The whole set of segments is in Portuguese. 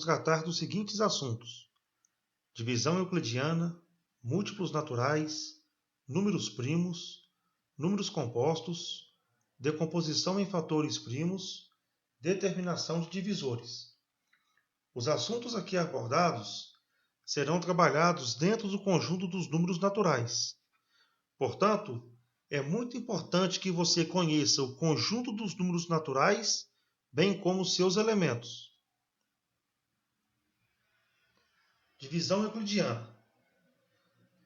vamos tratar dos seguintes assuntos: divisão euclidiana, múltiplos naturais, números primos, números compostos, decomposição em fatores primos, determinação de divisores. Os assuntos aqui abordados serão trabalhados dentro do conjunto dos números naturais. Portanto, é muito importante que você conheça o conjunto dos números naturais, bem como seus elementos. Divisão euclidiana.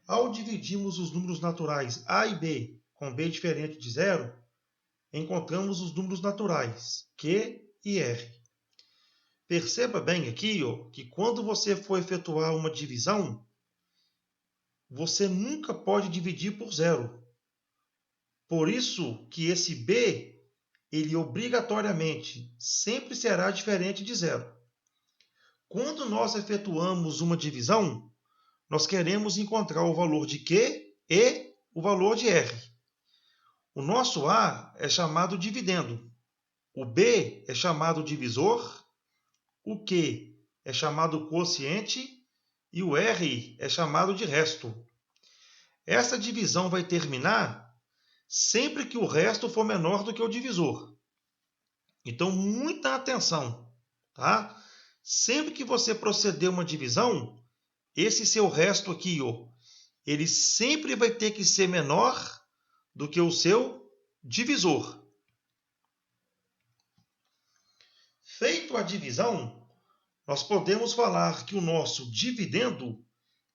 Ao dividirmos os números naturais a e b com b diferente de zero, encontramos os números naturais q e r. Perceba bem aqui que quando você for efetuar uma divisão, você nunca pode dividir por zero. Por isso que esse b, ele obrigatoriamente sempre será diferente de zero. Quando nós efetuamos uma divisão, nós queremos encontrar o valor de Q e o valor de R. O nosso A é chamado dividendo, o B é chamado divisor, o Q é chamado quociente e o R é chamado de resto. Essa divisão vai terminar sempre que o resto for menor do que o divisor. Então, muita atenção, tá? Sempre que você proceder uma divisão, esse seu resto aqui, ele sempre vai ter que ser menor do que o seu divisor. Feito a divisão, nós podemos falar que o nosso dividendo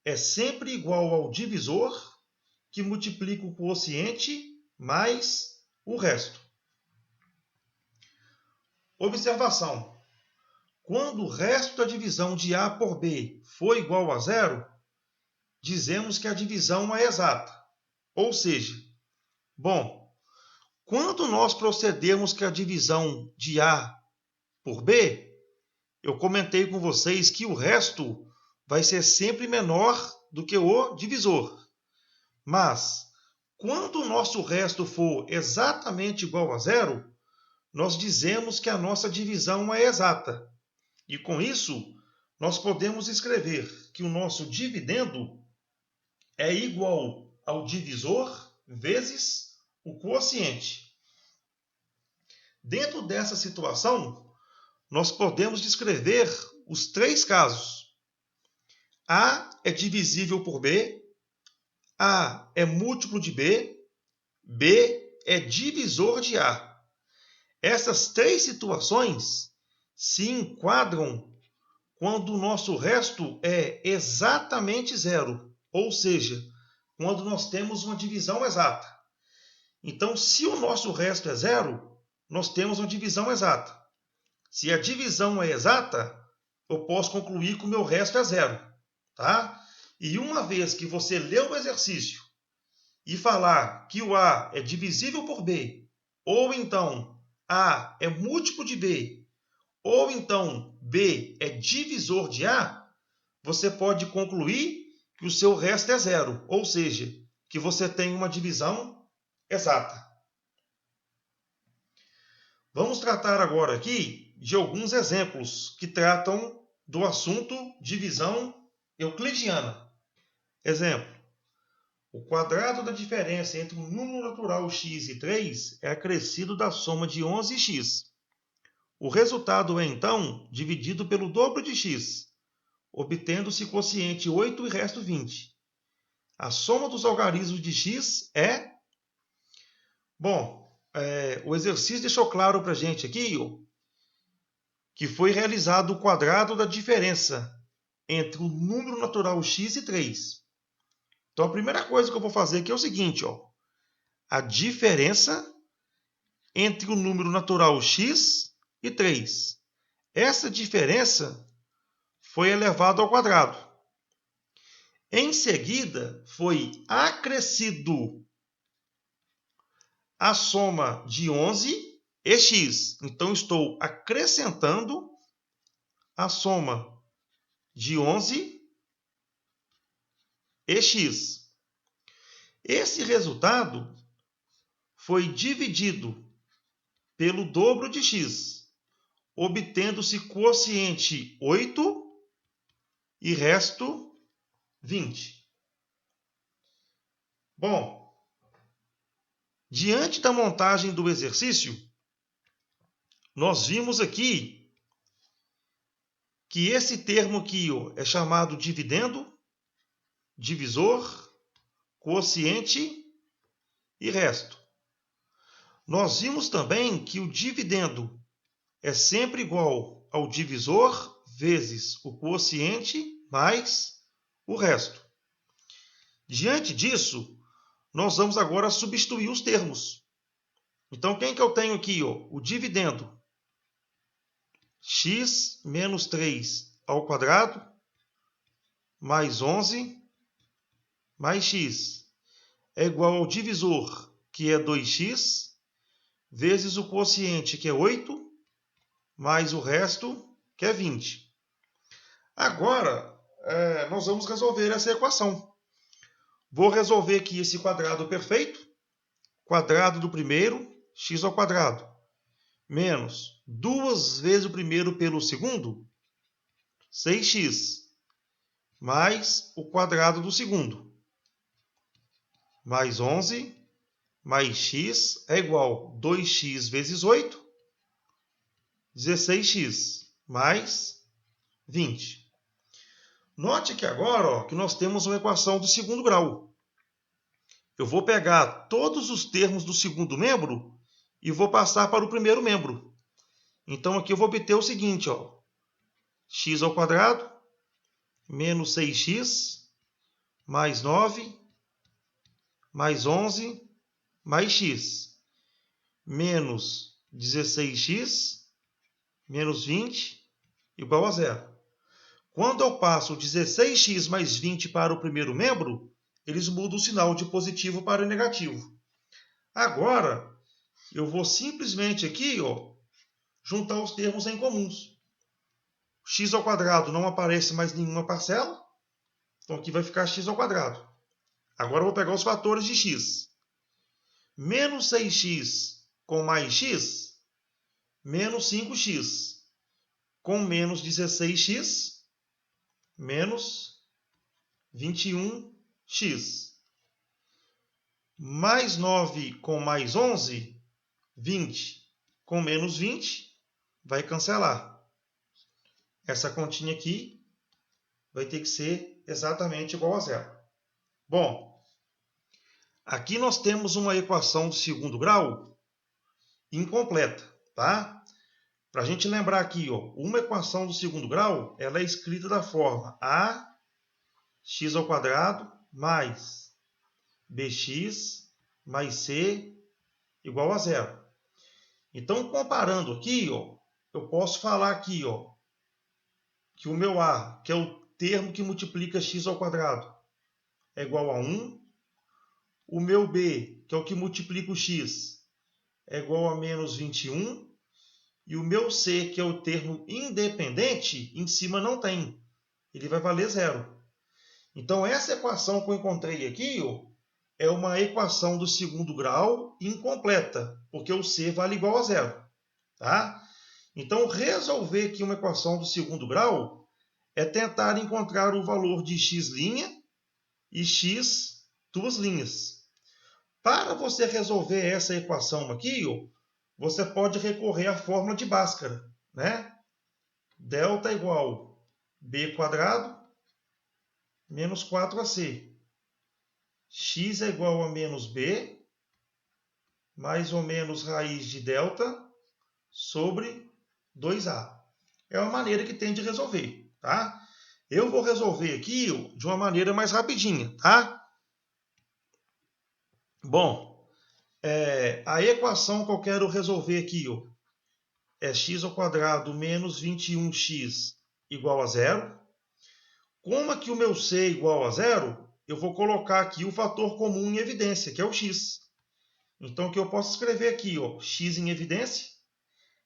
é sempre igual ao divisor, que multiplica o quociente mais o resto. Observação: quando o resto da divisão de A por B for igual a zero, dizemos que a divisão é exata. Ou seja, quando nós procedermos com a divisão de A por B, eu comentei com vocês que o resto vai ser sempre menor do que o divisor. Mas, quando o nosso resto for exatamente igual a zero, nós dizemos que a nossa divisão é exata. E com isso, nós podemos escrever que o nosso dividendo é igual ao divisor vezes o quociente. Dentro dessa situação, nós podemos descrever os três casos. A é divisível por B, A é múltiplo de B, B é divisor de A. Essas três situações se enquadram quando o nosso resto é exatamente zero, ou seja, quando nós temos uma divisão exata. Então, se o nosso resto é zero, nós temos uma divisão exata. Se a divisão é exata, eu posso concluir que o meu resto é zero. Tá? E uma vez que você leu o exercício e falar que o A é divisível por B, ou então A é múltiplo de B, ou então B é divisor de A, você pode concluir que o seu resto é zero, ou seja, que você tem uma divisão exata. Vamos tratar agora aqui de alguns exemplos que tratam do assunto divisão euclidiana. Exemplo: o quadrado da diferença entre o número natural x e 3 é acrescido da soma de 11 e x. O resultado é, então, dividido pelo dobro de x, obtendo-se quociente 8 e resto 20. A soma dos algarismos de x é... o exercício deixou claro para a gente aqui que foi realizado o quadrado da diferença entre o número natural x e 3. Então, a primeira coisa que eu vou fazer aqui é o seguinte, a diferença entre o número natural x e 3. Essa diferença foi elevada ao quadrado. Em seguida, foi acrescido a soma de 11 e x. Então, estou acrescentando a soma de 11 e x. Esse resultado foi dividido pelo dobro de x, obtendo-se quociente 8 e resto 20. Bom, diante da montagem do exercício, nós vimos aqui que esse termo aqui é chamado dividendo, divisor, quociente e resto. Nós vimos também que o dividendo é sempre igual ao divisor vezes o quociente mais o resto. Diante disso, nós vamos agora substituir os termos. Então, quem que eu tenho aqui? O dividendo. X menos 3 ao quadrado mais 11 mais x é igual ao divisor, que é 2x, vezes o quociente, que é 8, mais o resto, que é 20. Agora, nós vamos resolver essa equação. Vou resolver aqui esse quadrado perfeito. Quadrado do primeiro, x ao quadrado, menos 2 vezes o primeiro pelo segundo, 6x, mais o quadrado do segundo, mais 11, mais x é igual a 2x vezes 8, 16x, mais 20. Note que agora que nós temos uma equação do segundo grau. Eu vou pegar todos os termos do segundo membro e vou passar para o primeiro membro. Então, aqui eu vou obter o seguinte, x ao quadrado, menos 6x, mais 9, mais 11, mais x, menos 16x, menos 20, igual a zero. Quando eu passo 16x mais 20 para o primeiro membro, eles mudam o sinal de positivo para negativo. Agora, eu vou simplesmente aqui juntar os termos em comuns. X ao quadrado não aparece mais nenhuma parcela, então aqui vai ficar x ao quadrado. Agora eu vou pegar os fatores de x. Menos 6x com mais x, menos 5x, com menos 16x, menos 21x. Mais 9 com mais 11, 20. Com menos 20, vai cancelar. Essa continha aqui vai ter que ser exatamente igual a zero. Bom, aqui nós temos uma equação do segundo grau incompleta, tá? Para a gente lembrar aqui, uma equação do segundo grau, ela é escrita da forma ax ao quadrado mais bx mais c igual a zero. Então, comparando aqui, eu posso falar aqui, que o meu a, que é o termo que multiplica x ao quadrado, é igual a 1. O meu b, que é o que multiplica o x, é igual a menos 21. E o meu c, que é o termo independente, em cima não tem. Ele vai valer zero. Então, essa equação que eu encontrei aqui é uma equação do segundo grau incompleta, porque o c vale igual a zero. Tá? Então, resolver aqui uma equação do segundo grau é tentar encontrar o valor de x' e x duas linhas. Para você resolver essa equação aqui, você pode recorrer à fórmula de Bhaskara, né? Delta igual b quadrado menos 4ac. X é igual a menos b, mais ou menos raiz de delta sobre 2a. É uma maneira que tem de resolver, tá? Eu vou resolver aqui de uma maneira mais rapidinha, tá? Bom, a equação que eu quero resolver aqui é x ao quadrado menos 21x igual a zero. Como aqui o meu c é igual a zero, eu vou colocar aqui o fator comum em evidência, que é o x. Então, o que eu posso escrever aqui, x em evidência,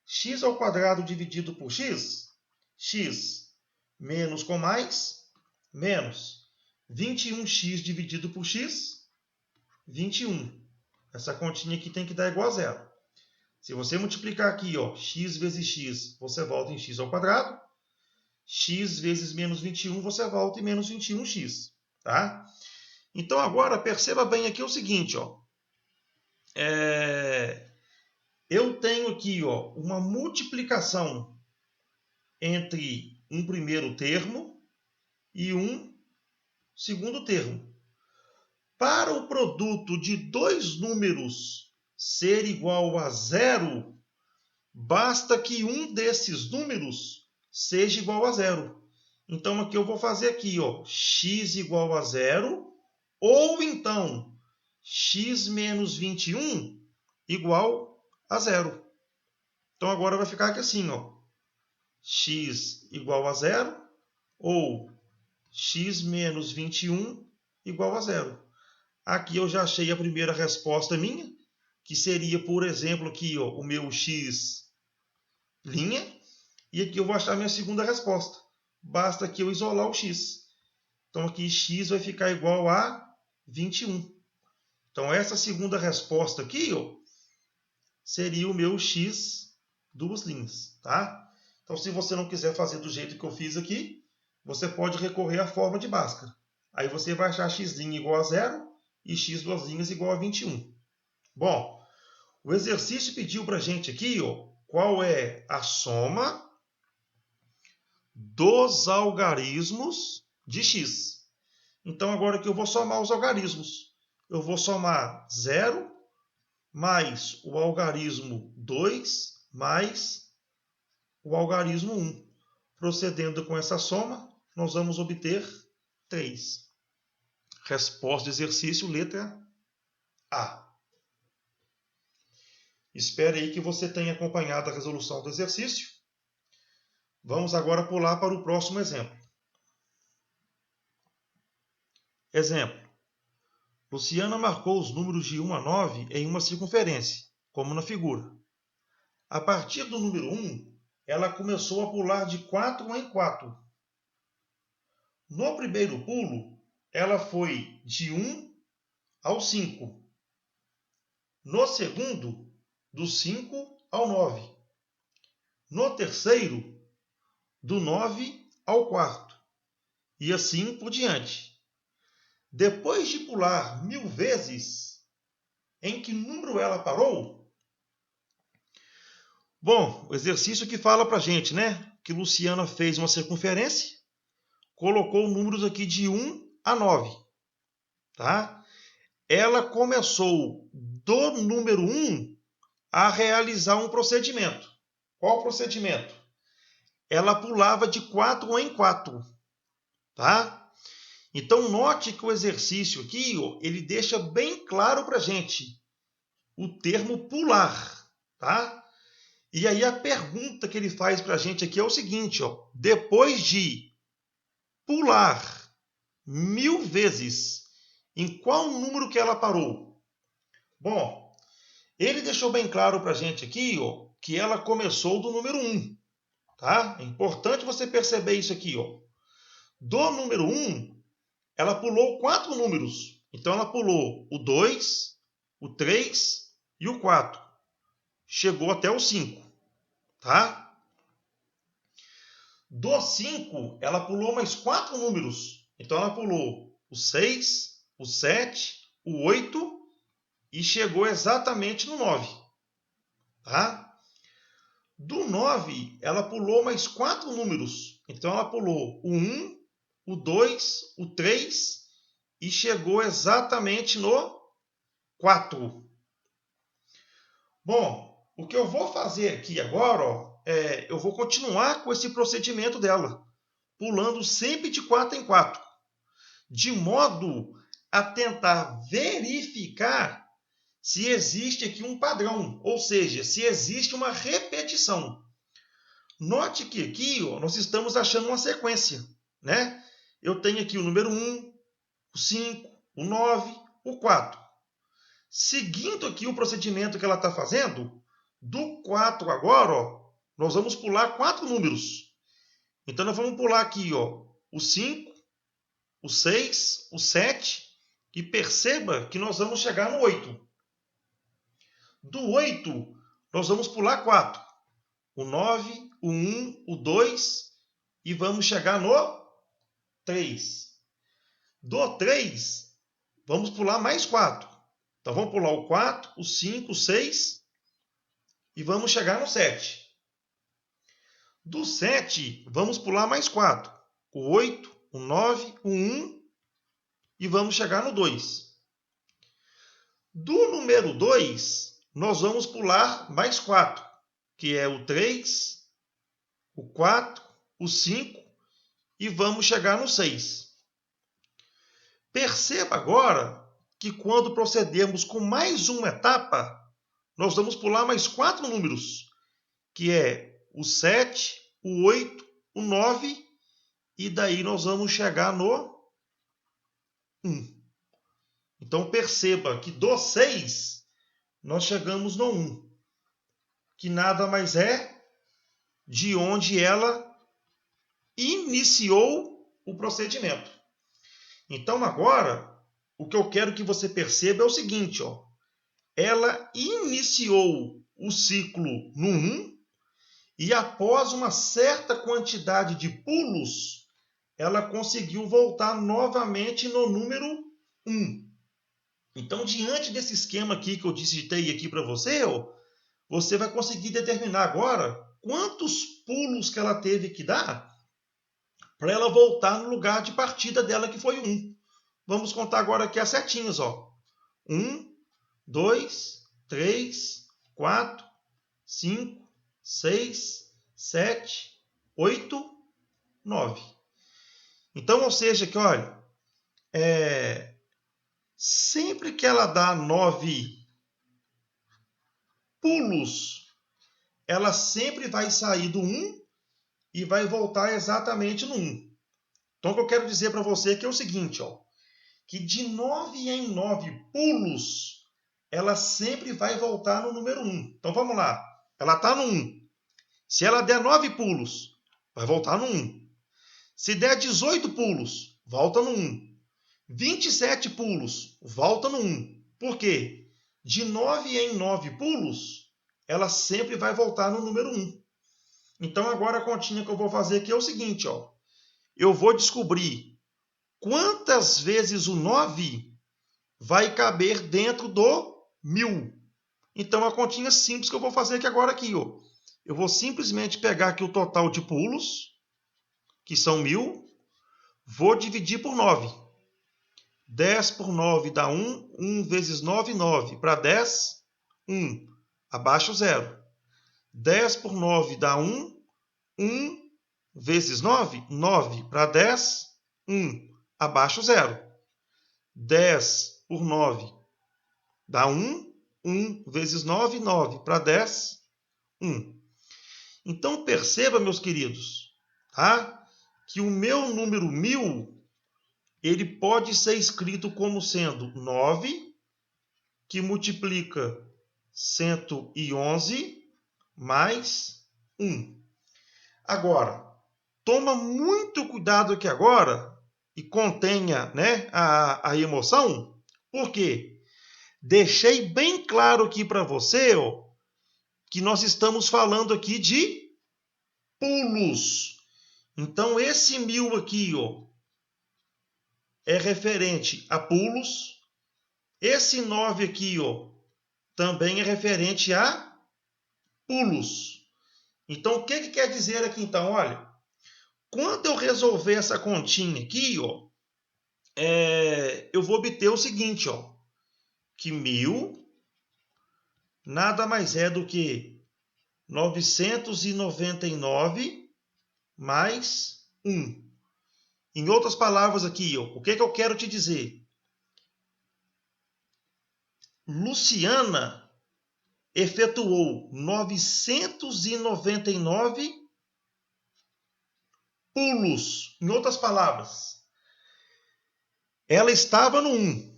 x ao quadrado dividido por x, x menos com mais, menos 21x dividido por x, 21. Essa continha aqui tem que dar igual a zero. Se você multiplicar aqui, ó, x vezes x, você volta em x ao quadrado. X vezes menos 21, você volta em menos 21x. Tá? Então, agora, perceba bem aqui o seguinte. Ó, eu tenho aqui, ó, uma multiplicação entre um primeiro termo e um segundo termo. Para o produto de dois números ser igual a zero, basta que um desses números seja igual a zero. Então, aqui eu vou fazer aqui, ó, x igual a zero, ou então x menos 21 igual a zero. Então, agora vai ficar aqui assim, ó, x igual a zero, ou x menos 21 igual a zero. Aqui eu já achei a primeira resposta minha, que seria, por exemplo, aqui, ó, o meu x', e aqui eu vou achar a minha segunda resposta. Basta que eu isolar o x. Então aqui x vai ficar igual a 21. Então essa segunda resposta aqui, ó, seria o meu x duas linhas. Tá? Então se você não quiser fazer do jeito que eu fiz aqui, você pode recorrer à forma de Bhaskara. Aí você vai achar x' igual a zero e x duas linhas igual a 21. Bom, o exercício pediu para a gente aqui, ó, qual é a soma dos algarismos de x. Então, agora que eu vou somar os algarismos. Eu vou somar 0 mais o algarismo 2 mais o algarismo 1. Procedendo com essa soma, nós vamos obter 3. Resposta do exercício, letra A. Espero aí que você tenha acompanhado a resolução do exercício. Vamos agora pular para o próximo exemplo. Exemplo. Luciana marcou os números de 1 a 9 em uma circunferência, como na figura. A partir do número 1, ela começou a pular de 4 em 4. No primeiro pulo, ela foi de 1 ao 5. No segundo, do 5 ao 9. No terceiro, do 9 ao 4. E assim por diante. Depois de pular 1000 vezes, em que número ela parou? Bom, o exercício que fala para a gente, né? Que Luciana fez uma circunferência, colocou números aqui de 1 a 9. Tá? Ela começou do número 1 a realizar um procedimento. Qual procedimento? Ela pulava de 4 em 4. Tá? Então, note que o exercício aqui, ó, ele deixa bem claro para a gente o termo pular. Tá? E aí a pergunta que ele faz para a gente aqui é o seguinte, ó, depois de pular 1000 vezes, em qual número que ela parou? Bom, ele deixou bem claro para a gente aqui, ó, que ela começou do número 1. Tá? É importante você perceber isso aqui. Ó. Do número 1, ela pulou 4 números. Então, ela pulou o 2, o 3 e o 4. Chegou até o 5. Tá? Do 5, ela pulou mais 4 números. Então, ela pulou o 6, o 7, o 8 e chegou exatamente no 9. Tá? Do 9, ela pulou mais 4 números. Então, ela pulou o 1, o 2, o 3 e chegou exatamente no 4. Bom, o que eu vou fazer aqui agora, ó, eu vou continuar com esse procedimento dela, pulando sempre de 4 em 4, de modo a tentar verificar se existe aqui um padrão, ou seja, se existe uma repetição. Note que aqui, ó, nós estamos achando uma sequência, né? Eu tenho aqui o número 1, o 5, o 9, o 4. Seguindo aqui o procedimento que ela está fazendo, do 4 agora, ó, nós vamos pular 4 números. Então, nós vamos pular aqui, ó, o 5, o 6, o 7, e perceba que nós vamos chegar no 8. Do 8, nós vamos pular 4. O 9, o 1, o 2 e vamos chegar no 3. Do 3, vamos pular mais 4. Então vamos pular o 4, o 5, o 6 e vamos chegar no 7. Do 7, vamos pular mais 4. O 8, o 9, o 1 e vamos chegar no 2. Do número 2, nós vamos pular mais 4, que é o 3, o 4, o 5 e vamos chegar no 6. Perceba agora que quando procedermos com mais uma etapa, nós vamos pular mais 4 números, que é o 7, o 8, o 9 e daí nós vamos chegar no 1. Então perceba que do 6 nós chegamos no 1, que nada mais é de onde ela iniciou o procedimento. Então agora, o que eu quero que você perceba é o seguinte, ó. Ela iniciou o ciclo no 1 e após uma certa quantidade de pulos, ela conseguiu voltar novamente no número 1. Então, diante desse esquema aqui que eu digitei aqui para você, ó, você vai conseguir determinar agora quantos pulos que ela teve que dar para ela voltar no lugar de partida dela, que foi o 1. Vamos contar agora aqui as setinhas, ó. 1, 2, 3, 4, 5, 6, 7, 8, 9. Então, ou seja, que olha, sempre que ela dá 9 pulos, ela sempre vai sair do 1 e vai voltar exatamente no 1. Então, o que eu quero dizer para você é o seguinte, ó, que de 9 em 9 pulos, ela sempre vai voltar no número 1. Então, vamos lá. Ela está no 1. Se ela der 9 pulos, vai voltar no 1. Se der 18 pulos, volta no 1. 27 pulos, volta no 1. Por quê? De 9 em 9 pulos, ela sempre vai voltar no número 1. Então, agora a continha que eu vou fazer aqui é o seguinte, ó. Eu vou descobrir quantas vezes o 9 vai caber dentro do 1000. Então, a continha simples que eu vou fazer aqui agora, aqui, ó. Eu vou simplesmente pegar aqui o total de pulos, que são 1000, vou dividir por 9. 10 por 9 dá 1. 1 vezes 9, 9. Para 10, 1. Abaixo 0. 10 por 9 dá 1. 1 vezes 9, 9. Para 10, 1. Abaixo 0. 10 por 9 dá 1. 1 vezes 9, 9. Para 10, 1. Então, perceba, meus queridos, tá? Que o meu número 1000, ele pode ser escrito como sendo 9, que multiplica 111, mais 1. Agora, toma muito cuidado aqui agora e contenha, né, a emoção, porque deixei bem claro aqui para você, ó, que nós estamos falando aqui de pulos. Então, esse 1000 aqui, ó, é referente a pulos. Esse 9 aqui, ó, também é referente a pulos. Então, o que quer dizer aqui, então? Olha, quando eu resolver essa continha aqui, ó, eu vou obter o seguinte, ó, que 1000 nada mais é do que 999 mais 1. Em outras palavras aqui, ó, o que eu quero te dizer? Luciana efetuou 999 pulos. Em outras palavras, ela estava no 1.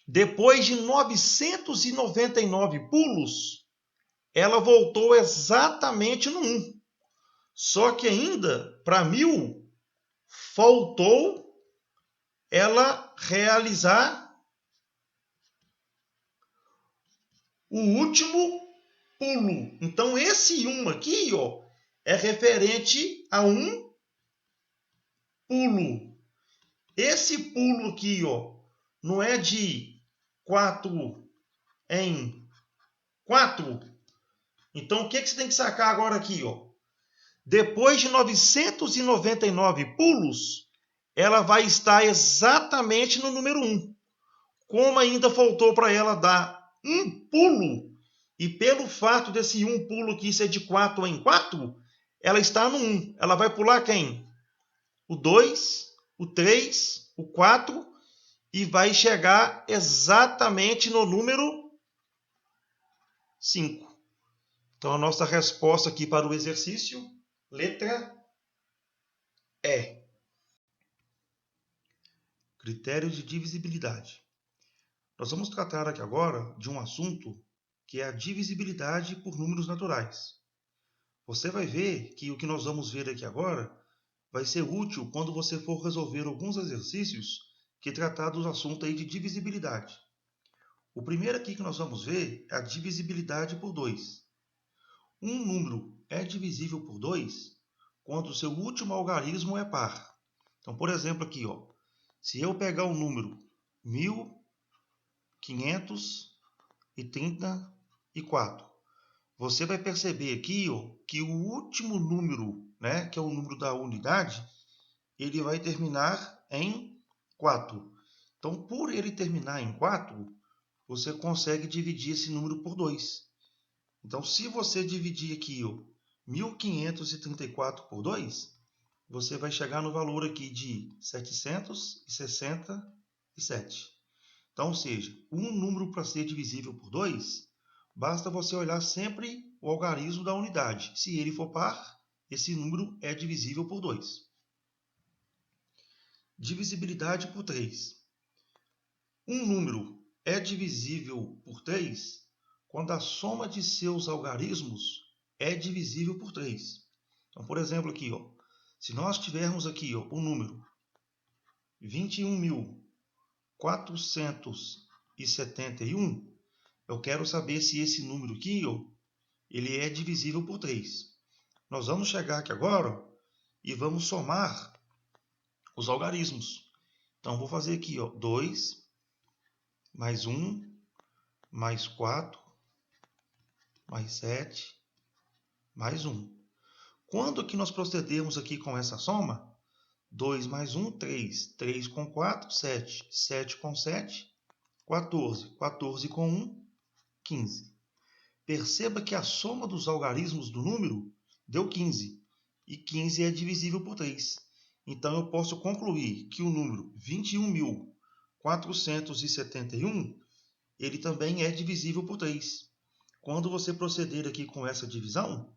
Depois de 999 pulos, ela voltou exatamente no 1. Só que ainda, para 1000, faltou ela realizar o último pulo. Então, esse 1 aqui, ó, é referente a um pulo. Esse pulo aqui, ó, não é de 4 em 4. Então, o que você tem que sacar agora aqui, ó? Depois de 999 pulos, ela vai estar exatamente no número 1. Como ainda faltou para ela dar um pulo, e pelo fato desse um pulo aqui ser de 4 em 4, ela está no 1. Ela vai pular quem? O 2, o 3, o 4, e vai chegar exatamente no número 5. Então, a nossa resposta aqui para o exercício, letra E. Critério de divisibilidade. Nós vamos tratar aqui agora de um assunto que é a divisibilidade por números naturais. Você vai ver que o que nós vamos ver aqui agora vai ser útil quando você for resolver alguns exercícios que tratar do assunto aí de divisibilidade. O primeiro aqui que nós vamos ver é a divisibilidade por 2. Um número é divisível por 2 quando o seu último algarismo é par. Então, por exemplo, aqui, ó, se eu pegar o número 1534, você vai perceber aqui, ó, que o último número, né, que é o número da unidade, ele vai terminar em 4. Então, por ele terminar em 4, você consegue dividir esse número por 2. Então, se você dividir aqui, ó, 1534 por 2, você vai chegar no valor aqui de 767. Então, ou seja, um número para ser divisível por 2, basta você olhar sempre o algarismo da unidade. Se ele for par, esse número é divisível por 2. Divisibilidade por 3. Um número é divisível por 3 quando a soma de seus algarismos é divisível por 3. Então, por exemplo, aqui, ó, se nós tivermos aqui, ó, o número 21.471, eu quero saber se esse número aqui, ó, ele é divisível por 3. Nós vamos chegar aqui agora e vamos somar os algarismos. Então, vou fazer aqui, ó, 2 mais 1 mais 4 mais 7 mais 1. Quando que nós procedermos aqui com essa soma? 2 mais 1, 3. 3 com 4, 7. 7 com 7, 14. 14 com 1, 15. Perceba que a soma dos algarismos do número deu 15. E 15 é divisível por 3. Então, eu posso concluir que o número 21.471, ele também é divisível por 3. Quando você proceder aqui com essa divisão,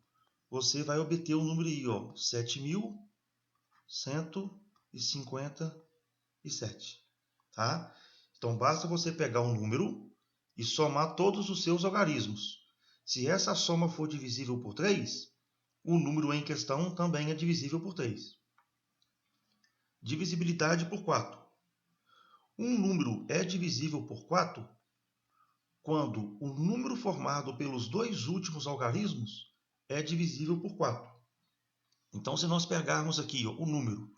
você vai obter o número aí, ó, 7.157. Tá? Então, basta você pegar um número e somar todos os seus algarismos. Se essa soma for divisível por 3, o número em questão também é divisível por 3. Divisibilidade por 4. Um número é divisível por 4 quando o número formado pelos dois últimos algarismos é divisível por 4. Então, se nós pegarmos aqui, ó, o número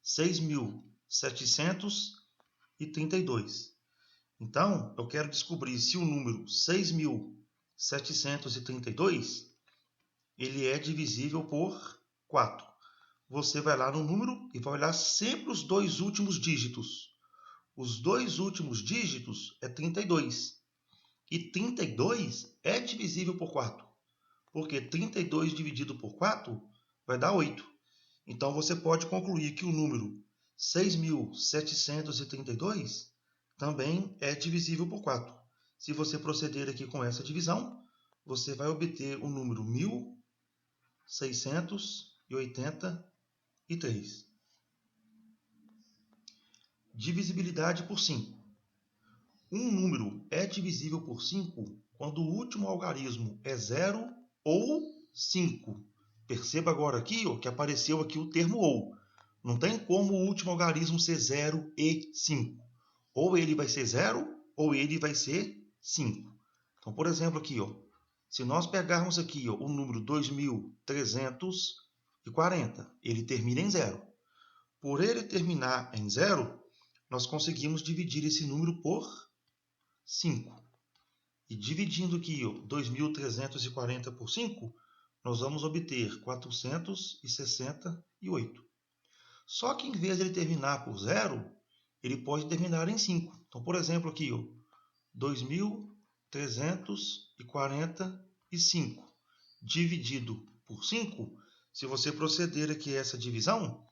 6.732, então eu quero descobrir se o número 6.732 ele é divisível por 4. Você vai lá no número e vai olhar sempre os dois últimos dígitos. Os dois últimos dígitos é 32. E 32 é divisível por 4. Porque 32 dividido por 4 vai dar 8. Então, você pode concluir que o número 6.732 também é divisível por 4. Se você proceder aqui com essa divisão, você vai obter o número 1.683. Divisibilidade por 5. Um número é divisível por 5 quando o último algarismo é 0 ou 5. Perceba agora aqui, ó, que apareceu aqui o termo ou. Não tem como o último algarismo ser 0 e 5. Ou ele vai ser 0 ou ele vai ser 5. Então, por exemplo, aqui, ó, Se nós pegarmos aqui o número 2340, ele termina em 0. Por ele terminar em 0, nós conseguimos dividir esse número por 5. E dividindo aqui 2.340 por 5, nós vamos obter 468. Só que em vez de ele terminar por 0, ele pode terminar em 5. Então, por exemplo, aqui, 2.345 dividido por 5, se você proceder aqui a essa divisão,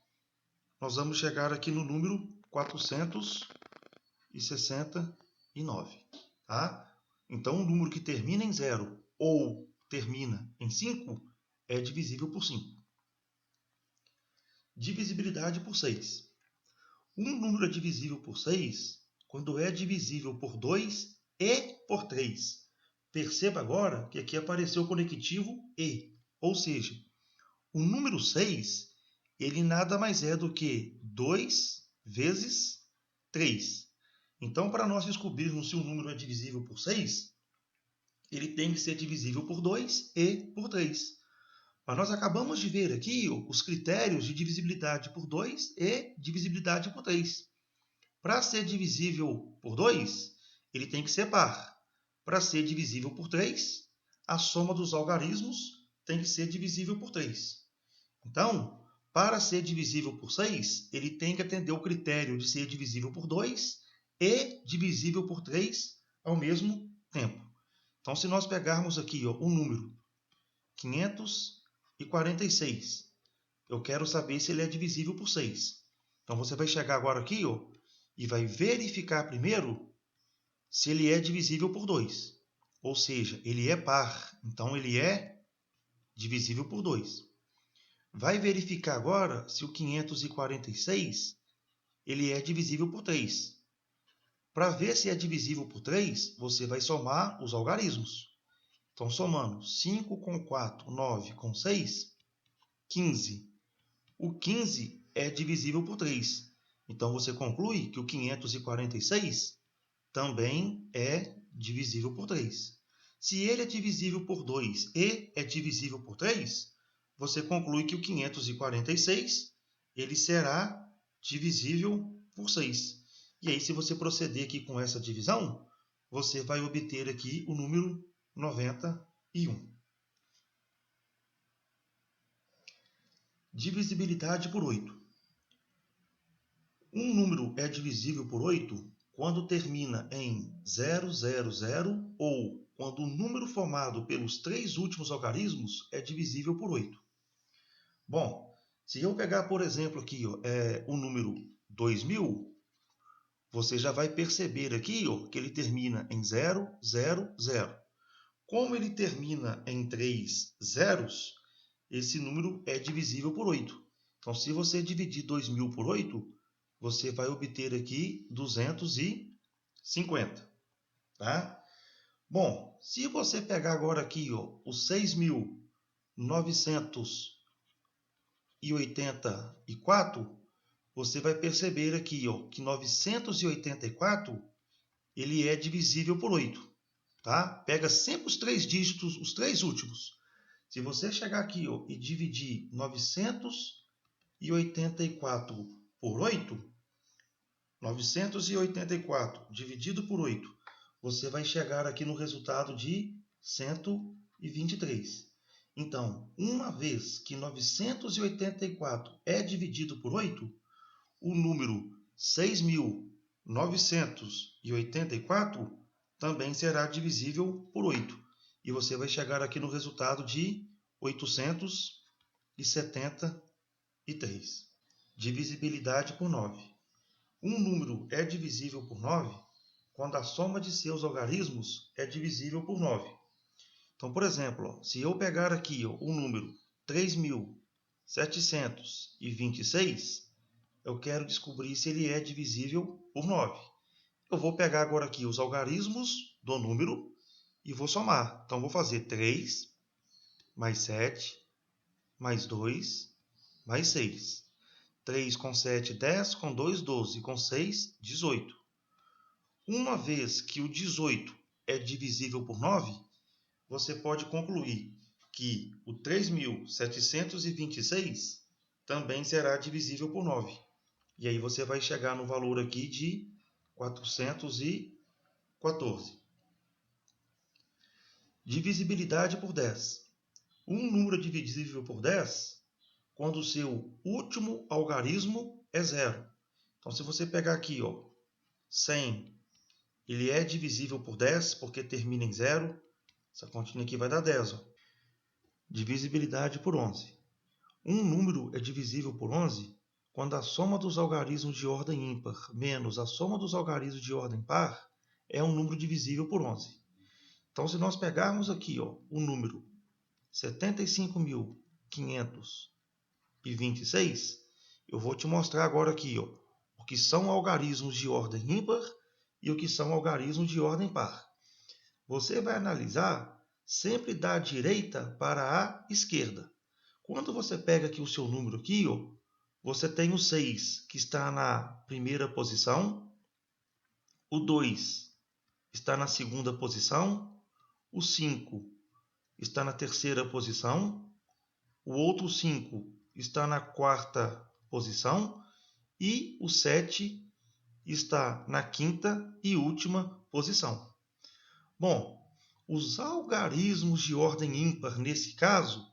nós vamos chegar aqui no número 469. Tá? Então, um número que termina em 0 ou termina em 5 é divisível por 5. Divisibilidade por 6. Um número é divisível por 6 quando é divisível por 2 e por 3. Perceba agora que aqui apareceu o conectivo e, ou seja, o número 6 ele nada mais é do que 2 vezes 3. Então, para nós descobrirmos se um número é divisível por 6, ele tem que ser divisível por 2 e por 3. Mas nós acabamos de ver aqui os critérios de divisibilidade por 2 e divisibilidade por 3. Para ser divisível por 2, ele tem que ser par. Para ser divisível por 3, a soma dos algarismos tem que ser divisível por 3. Então, para ser divisível por 6, ele tem que atender o critério de ser divisível por 2 e divisível por 3 ao mesmo tempo. Então, se nós pegarmos aqui o número 546, eu quero saber se ele é divisível por 6. Então, você vai chegar agora aqui e vai verificar primeiro se ele é divisível por 2. Ou seja, ele é par, então ele é divisível por 2. Vai verificar agora se o 546 ele é divisível por 3. Para ver se é divisível por 3, você vai somar os algarismos. Então, somando 5 com 4, 9 com 6, 15. O 15 é divisível por 3. Então, você conclui que o 546 também é divisível por 3. Se ele é divisível por 2 e é divisível por 3, você conclui que o 546 ele será divisível por 6. E aí, se você proceder aqui com essa divisão, você vai obter aqui o número 91. Divisibilidade por 8. Um número é divisível por 8 quando termina em 000 ou quando o número formado pelos 3 últimos algarismos é divisível por 8. Bom, se eu pegar, por exemplo, aqui o número 2000, você já vai perceber aqui que ele termina em 000. Como ele termina em 3 zeros, esse número é divisível por 8. Então, se você dividir 2000 por 8, você vai obter aqui 250. Tá? Bom, se você pegar agora aqui os 6.984, você vai perceber aqui que 984 ele é divisível por 8. Tá? Pega sempre os 3 dígitos, os 3 últimos. Se você chegar aqui e dividir 984 por 8, 984 dividido por 8, você vai chegar aqui no resultado de 123. Então, uma vez que 984 é dividido por 8, o número 6.984 também será divisível por 8. E você vai chegar aqui no resultado de 873. Divisibilidade por 9. Um número é divisível por 9 quando a soma de seus algarismos é divisível por 9. Então, por exemplo, se eu pegar aqui o número 3.726, eu quero descobrir se ele é divisível por 9. Eu vou pegar agora aqui os algarismos do número e vou somar. Então, vou fazer 3 mais 7 mais 2 mais 6. 3 com 7, 10, com 2, 12, com 6, 18. Uma vez que o 18 é divisível por 9, você pode concluir que o 3.726 também será divisível por 9. E aí você vai chegar no valor aqui de 414. Divisibilidade por 10. Um número é divisível por 10 quando o seu último algarismo é 0. Então, se você pegar aqui, 100, ele é divisível por 10 porque termina em 0. Essa continha aqui vai dar 10. Divisibilidade por 11. Um número é divisível por 11 quando a soma dos algarismos de ordem ímpar menos a soma dos algarismos de ordem par é um número divisível por 11. Então, se nós pegarmos aqui o número 75.526, eu vou te mostrar agora aqui o que são algarismos de ordem ímpar e o que são algarismos de ordem par. Você vai analisar sempre da direita para a esquerda. Quando você pega aqui o seu número aqui, você tem o 6, que está na primeira posição, o 2 está na segunda posição, o 5 está na terceira posição, o outro 5 está na quarta posição e o 7 está na quinta e última posição. Bom, os algarismos de ordem ímpar, nesse caso,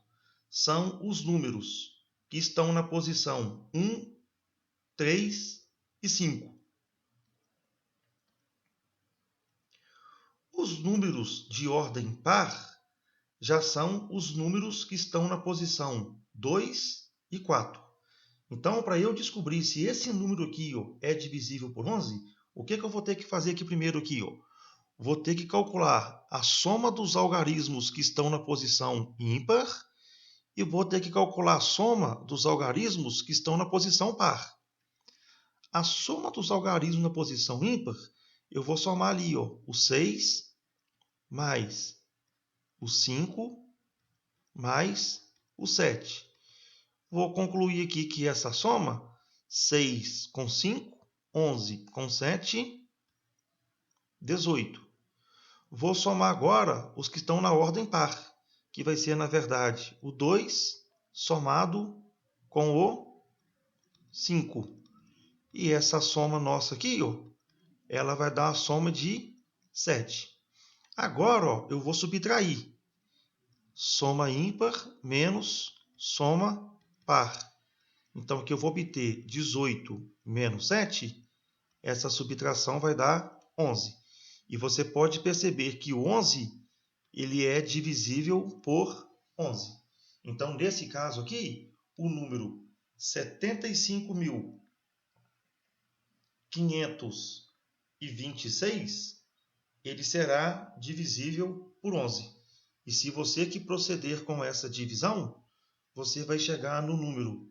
são os números que estão na posição 1, 3 e 5. Os números de ordem par já são os números que estão na posição 2 e 4. Então, para eu descobrir se esse número aqui é divisível por 11, o que eu vou ter que fazer aqui primeiro aqui? Vou ter que calcular a soma dos algarismos que estão na posição ímpar e vou ter que calcular a soma dos algarismos que estão na posição par. A soma dos algarismos na posição ímpar, eu vou somar ali o 6 mais o 5 mais o 7. Vou concluir aqui que essa soma, 6 com 5, 11 com 7, 18. Vou somar agora os que estão na ordem par, que vai ser, na verdade, o 2 somado com o 5. E essa soma nossa aqui, ela vai dar a soma de 7. Agora, eu vou subtrair. Soma ímpar menos soma par. Então, aqui eu vou obter 18 menos 7. Essa subtração vai dar 11. E você pode perceber que o 11 ele é divisível por 11. Então, nesse caso aqui, o número 75.526 ele será divisível por 11. E se você que proceder com essa divisão, você vai chegar no número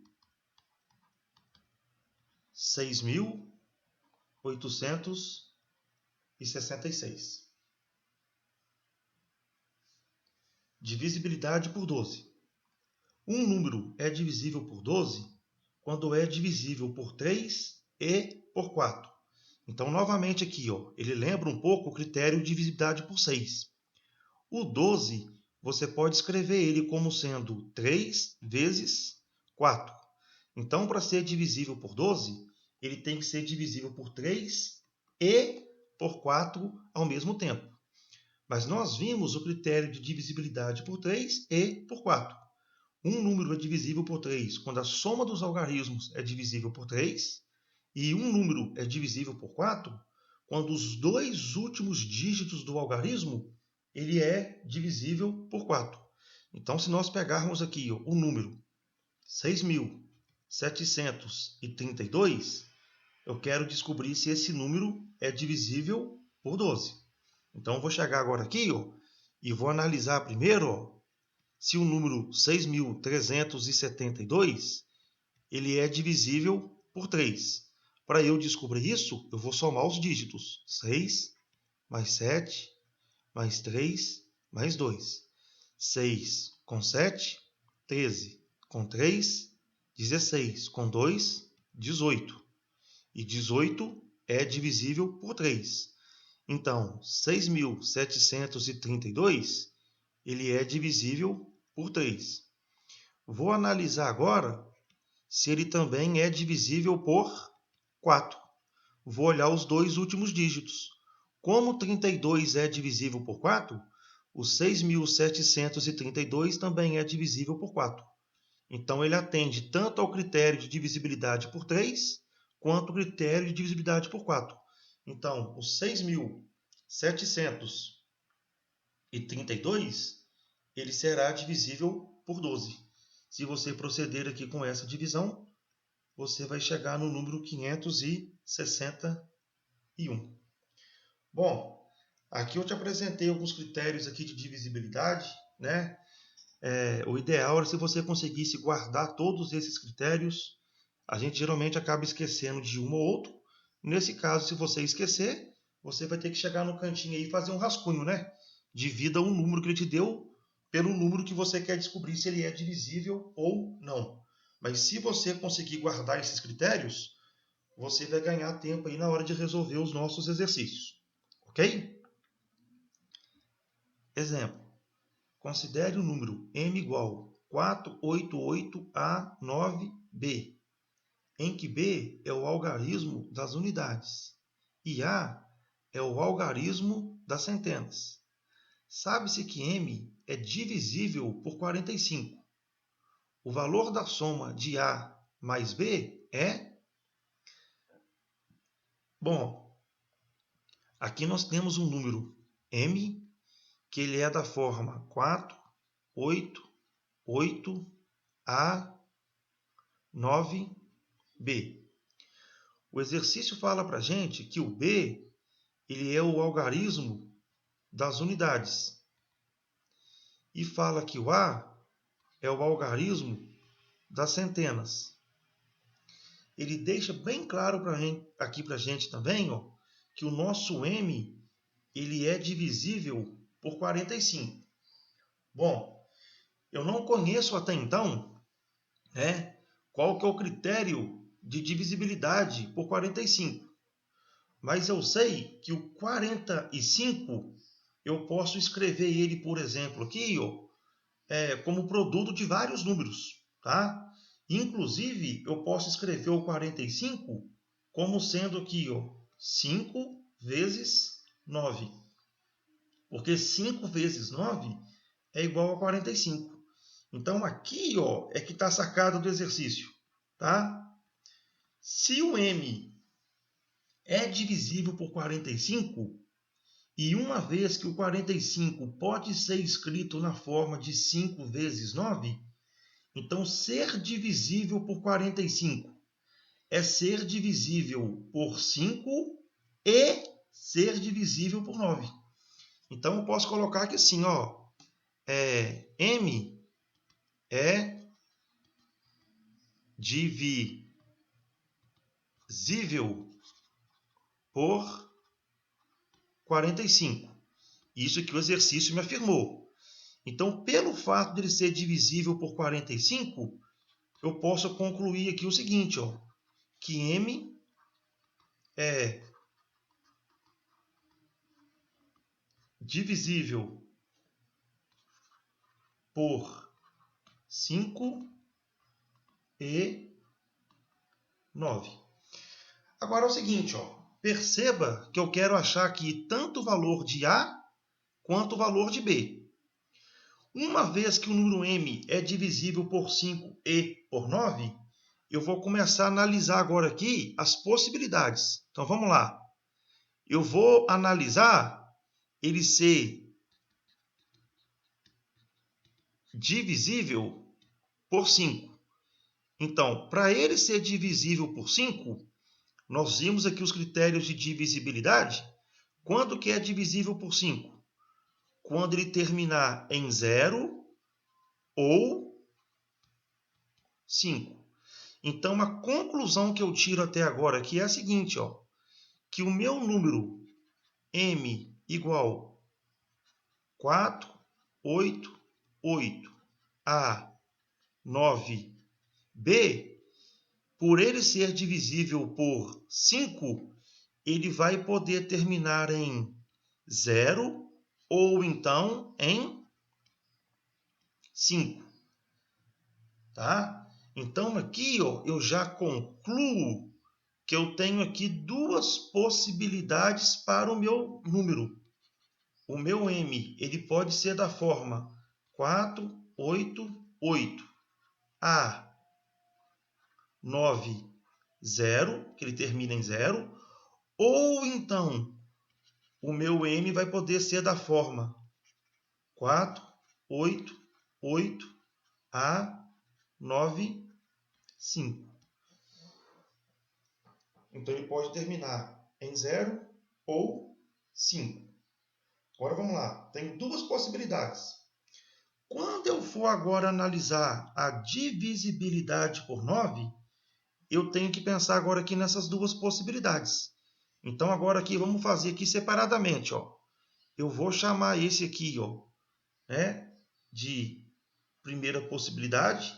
6.866. Divisibilidade por 12. Um número é divisível por 12 quando é divisível por 3 e por 4. Então, novamente aqui, ele lembra um pouco o critério de divisibilidade por 6. O 12, você pode escrever ele como sendo 3 vezes 4. Então, para ser divisível por 12, ele tem que ser divisível por 3 e por 4 ao mesmo tempo. Mas nós vimos o critério de divisibilidade por 3 e por 4. Um número é divisível por 3 quando a soma dos algarismos é divisível por 3, e um número é divisível por 4 quando os dois últimos dígitos do algarismo ele é divisível por 4. Então, se nós pegarmos aqui o número 6.732, eu quero descobrir se esse número é divisível por 12. Então, eu vou chegar agora aqui e vou analisar primeiro se o número 6.372 ele é divisível por 3. Para eu descobrir isso, eu vou somar os dígitos. 6 mais 7 mais 3 mais 2. 6 com 7, 13 com 3, 16 com 2, 18. E 18 é divisível por 3. Então, 6.732 ele é divisível por 3. Vou analisar agora se ele também é divisível por 4. Vou olhar os dois últimos dígitos. Como 32 é divisível por 4, o 6.732 também é divisível por 4. Então, ele atende tanto ao critério de divisibilidade por 3, quanto ao critério de divisibilidade por 4. Então, o 6.732, ele será divisível por 12. Se você proceder aqui com essa divisão, você vai chegar no número 561. Bom, aqui eu te apresentei alguns critérios aqui de divisibilidade, né? O ideal era se você conseguisse guardar todos esses critérios. A gente geralmente acaba esquecendo de um ou outro. Nesse caso, se você esquecer, você vai ter que chegar no cantinho aí e fazer um rascunho, né? Divida o número que ele te deu pelo número que você quer descobrir se ele é divisível ou não. Mas se você conseguir guardar esses critérios, você vai ganhar tempo aí na hora de resolver os nossos exercícios. Ok? Exemplo. Considere o número m igual 488A9B, em que B é o algarismo das unidades e A é o algarismo das centenas. Sabe-se que m é divisível por 45. O valor da soma de A mais B é... Bom, aqui nós temos um número m, que ele é da forma 4, 8, 8, A, 9, B. O exercício fala para a gente que o B ele é o algarismo das unidades. E fala que o A é o algarismo das centenas. Ele deixa bem claro aqui para a gente também, ó, que o nosso M ele é divisível por 45. Bom, eu não conheço até então, né, qual que é o critério de divisibilidade por 45. Mas eu sei que o 45, eu posso escrever ele, por exemplo, aqui, ó, como produto de vários números, tá? Inclusive, eu posso escrever o 45 como sendo aqui, ó, 5 vezes 9. Porque 5 vezes 9 é igual a 45. Então, aqui, ó, é que está a sacada do exercício, tá? Se o m é divisível por 45, e uma vez que o 45 pode ser escrito na forma de 5 vezes 9, então ser divisível por 45 é ser divisível por 5 e ser divisível por 9. Então eu posso colocar aqui assim, ó, m é divisível por 45. Isso que o exercício me afirmou. Então, pelo fato de ele ser divisível por 45, eu posso concluir aqui o seguinte, ó, que m é divisível por 5 e 9. Agora é o seguinte, ó, perceba que eu quero achar aqui tanto o valor de A quanto o valor de B. Uma vez que o número m é divisível por 5 e por 9, eu vou começar a analisar agora aqui as possibilidades. Então vamos lá. Eu vou analisar ele ser divisível por 5. Então, para ele ser divisível por 5, nós vimos aqui os critérios de divisibilidade. Quando que é divisível por 5? Quando ele terminar em 0 ou 5. Então, a conclusão que eu tiro até agora aqui é a seguinte, ó, que o meu número m igual 4, 8, 8, A, 9, B, por ele ser divisível por 5, ele vai poder terminar em 0 ou então em 5. Tá? Então, aqui ó, eu já concluo que eu tenho aqui duas possibilidades para o meu número. O meu M ele pode ser da forma 4, 8, 8. A, 9, 0, que ele termina em 0. Ou então, o meu M vai poder ser da forma 4, 8, 8, A, 9, 5. Então, ele pode terminar em 0 ou 5. Agora, vamos lá. Tem duas possibilidades. Quando eu for agora analisar a divisibilidade por 9, eu tenho que pensar agora aqui nessas duas possibilidades. Então, agora aqui, vamos fazer aqui separadamente. Ó. Eu vou chamar esse aqui ó, né, de primeira possibilidade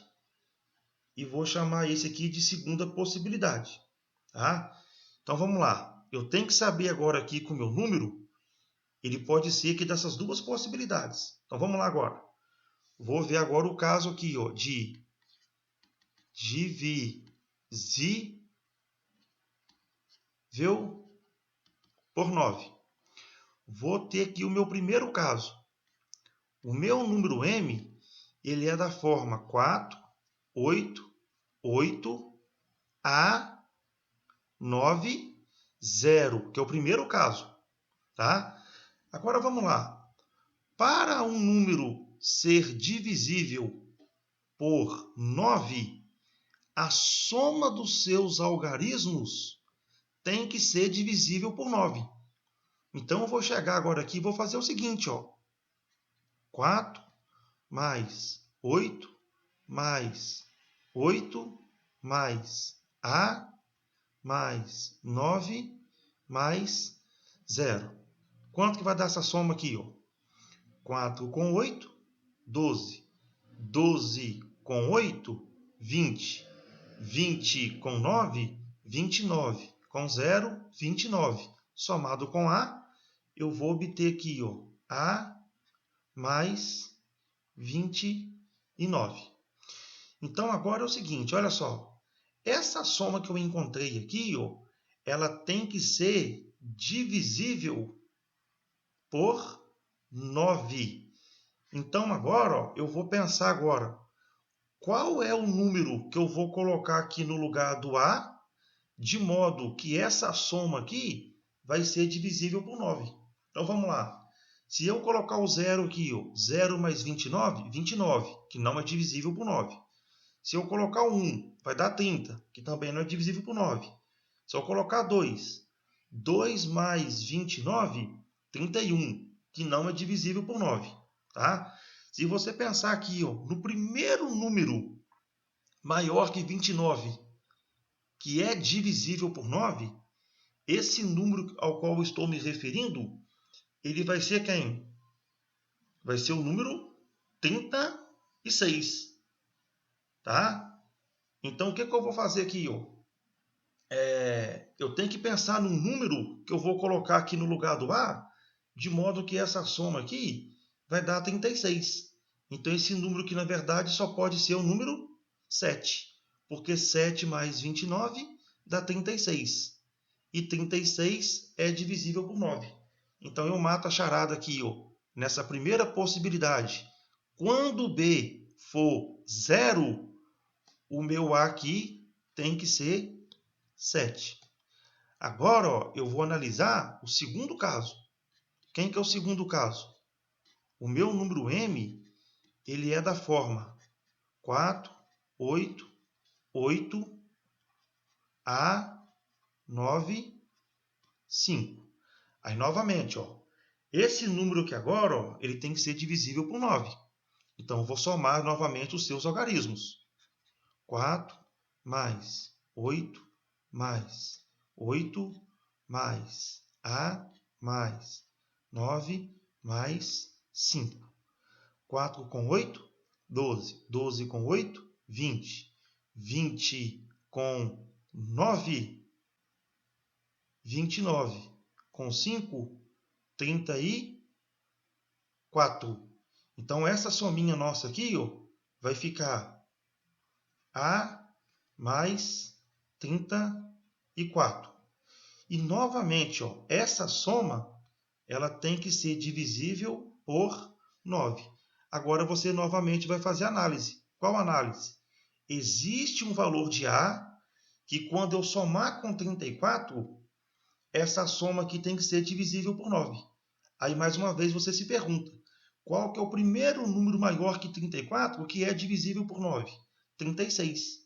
e vou chamar esse aqui de segunda possibilidade. Tá? Então, vamos lá. Eu tenho que saber agora aqui com o meu número, ele pode ser aqui dessas duas possibilidades. Então, vamos lá agora. Vou ver agora o caso aqui ó, de divisível por 9. Vou ter aqui o meu primeiro caso. O meu número M, ele é da forma 4, 8, 8, A, 9, 0, que é o primeiro caso. Tá? Agora vamos lá. Para um número ser divisível por 9, a soma dos seus algarismos tem que ser divisível por 9. Então, eu vou chegar agora aqui e vou fazer o seguinte, ó. 4 mais 8 mais 8 mais A mais 9 mais 0. Quanto que vai dar essa soma aqui, ó? 4 com 8, 12. 12 com 8, 20. 20 com 9, 29. Com 0, 29. Somado com A, eu vou obter aqui, ó, A mais 29. Então, agora é o seguinte, olha só. Essa soma que eu encontrei aqui, ó, ela tem que ser divisível por 9. Então, agora, ó, eu vou pensar agora. Qual é o número que eu vou colocar aqui no lugar do A, de modo que essa soma aqui vai ser divisível por 9. Então, vamos lá. Se eu colocar o 0 aqui, ó, 0 mais 29, 29, que não é divisível por 9. Se eu colocar o 1, vai dar 30, que também não é divisível por 9. Se eu colocar 2, 2 mais 29, 31, que não é divisível por 9. Tá? Se você pensar aqui ó, no primeiro número maior que 29, que é divisível por 9, esse número ao qual eu estou me referindo, ele vai ser quem? Vai ser o número 36. Tá? Então, o que eu vou fazer aqui? Ó? Eu tenho que pensar num número que eu vou colocar aqui no lugar do A, de modo que essa soma aqui vai dar 36. Então, esse número aqui, na verdade, só pode ser o número 7. Porque 7 mais 29 dá 36. E 36 é divisível por 9. Então, eu mato a charada aqui, ó, nessa primeira possibilidade. Quando B for 0, o meu A aqui tem que ser 7. Agora, ó, eu vou analisar o segundo caso. Quem que é o segundo caso? O meu número M, ele é da forma 4, 8, 8, A, 9, 5. Aí, novamente, ó, esse número aqui agora, ó, ele tem que ser divisível por 9. Então, eu vou somar novamente os seus algarismos. 4 mais 8 mais 8 mais A mais 9 mais 5. 4 com 8, 12. 12 com 8, 20. 20 com 9, 29. Com 5, 34. Então, essa sominha nossa aqui, ó, vai ficar A mais 34. E, novamente, ó, essa soma ela tem que ser divisível por 9. Agora, você novamente vai fazer análise. Qual análise? Existe um valor de A que, quando eu somar com 34, essa soma aqui tem que ser divisível por 9. Aí, mais uma vez, você se pergunta, qual que é o primeiro número maior que 34 que é divisível por 9? 36.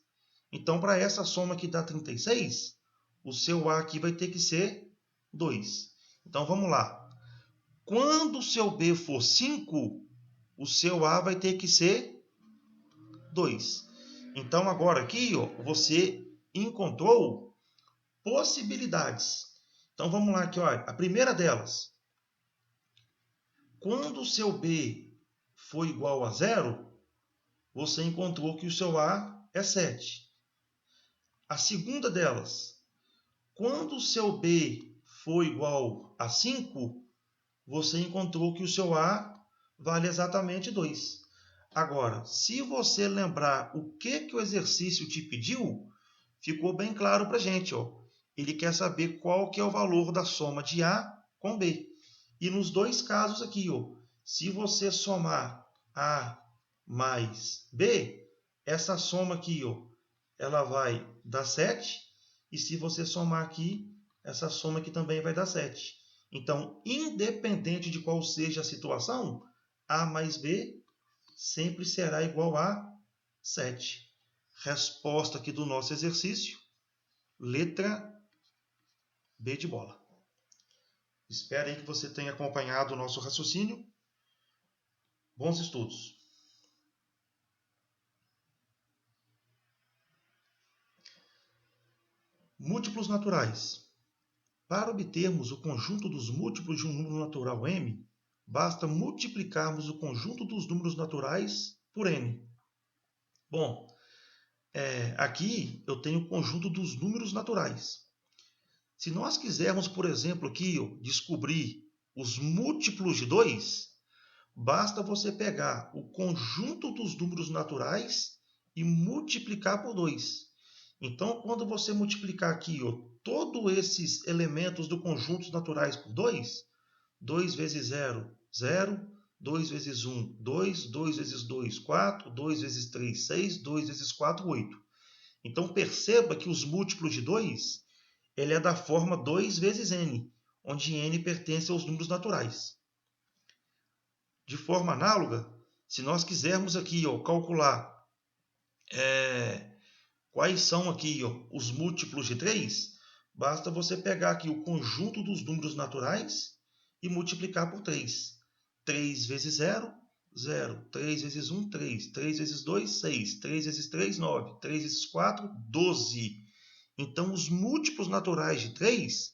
Então, para essa soma que dá 36, o seu A aqui vai ter que ser 2. Então, vamos lá. Quando o seu B for 5, o seu A vai ter que ser 2. Então, agora aqui, ó, você encontrou possibilidades. Então, vamos lá aqui, olha. A primeira delas. Quando o seu B for igual a 0, você encontrou que o seu A é 7. A segunda delas. Quando o seu B for igual a 5, você encontrou que o seu A vale exatamente 2. Agora, se você lembrar o que o exercício te pediu, ficou bem claro para a gente. Ó. Ele quer saber qual que é o valor da soma de A com B. E nos dois casos aqui, ó, se você somar A mais B, essa soma aqui, ó, ela vai dar 7. E se você somar aqui, essa soma aqui também vai dar 7. Então, independente de qual seja a situação, A mais B sempre será igual a 7. Resposta aqui do nosso exercício, letra B de bola. Espero aí que você tenha acompanhado o nosso raciocínio. Bons estudos! Múltiplos naturais. Para obtermos o conjunto dos múltiplos de um número natural m, basta multiplicarmos o conjunto dos números naturais por n. Bom, aqui eu tenho o conjunto dos números naturais. Se nós quisermos, por exemplo, aqui descobrir os múltiplos de 2, basta você pegar o conjunto dos números naturais e multiplicar por 2. Então, quando você multiplicar aqui todos esses elementos do conjunto naturais por 2, 2 vezes 0, 0, 2 vezes 1, 2, 2 vezes 2, 4, 2 vezes 3, 6, 2 vezes 4, 8. Então, perceba que os múltiplos de 2 ele é da forma 2 vezes n, onde n pertence aos números naturais. De forma análoga, se nós quisermos aqui calcular quais são aqui os múltiplos de 3, basta você pegar aqui o conjunto dos números naturais e multiplicar por 3. 3 vezes 0, 0. 3 vezes 1, 3. 3 vezes 2, 6. 3 vezes 3, 9. 3 vezes 4, 12. Então, os múltiplos naturais de 3,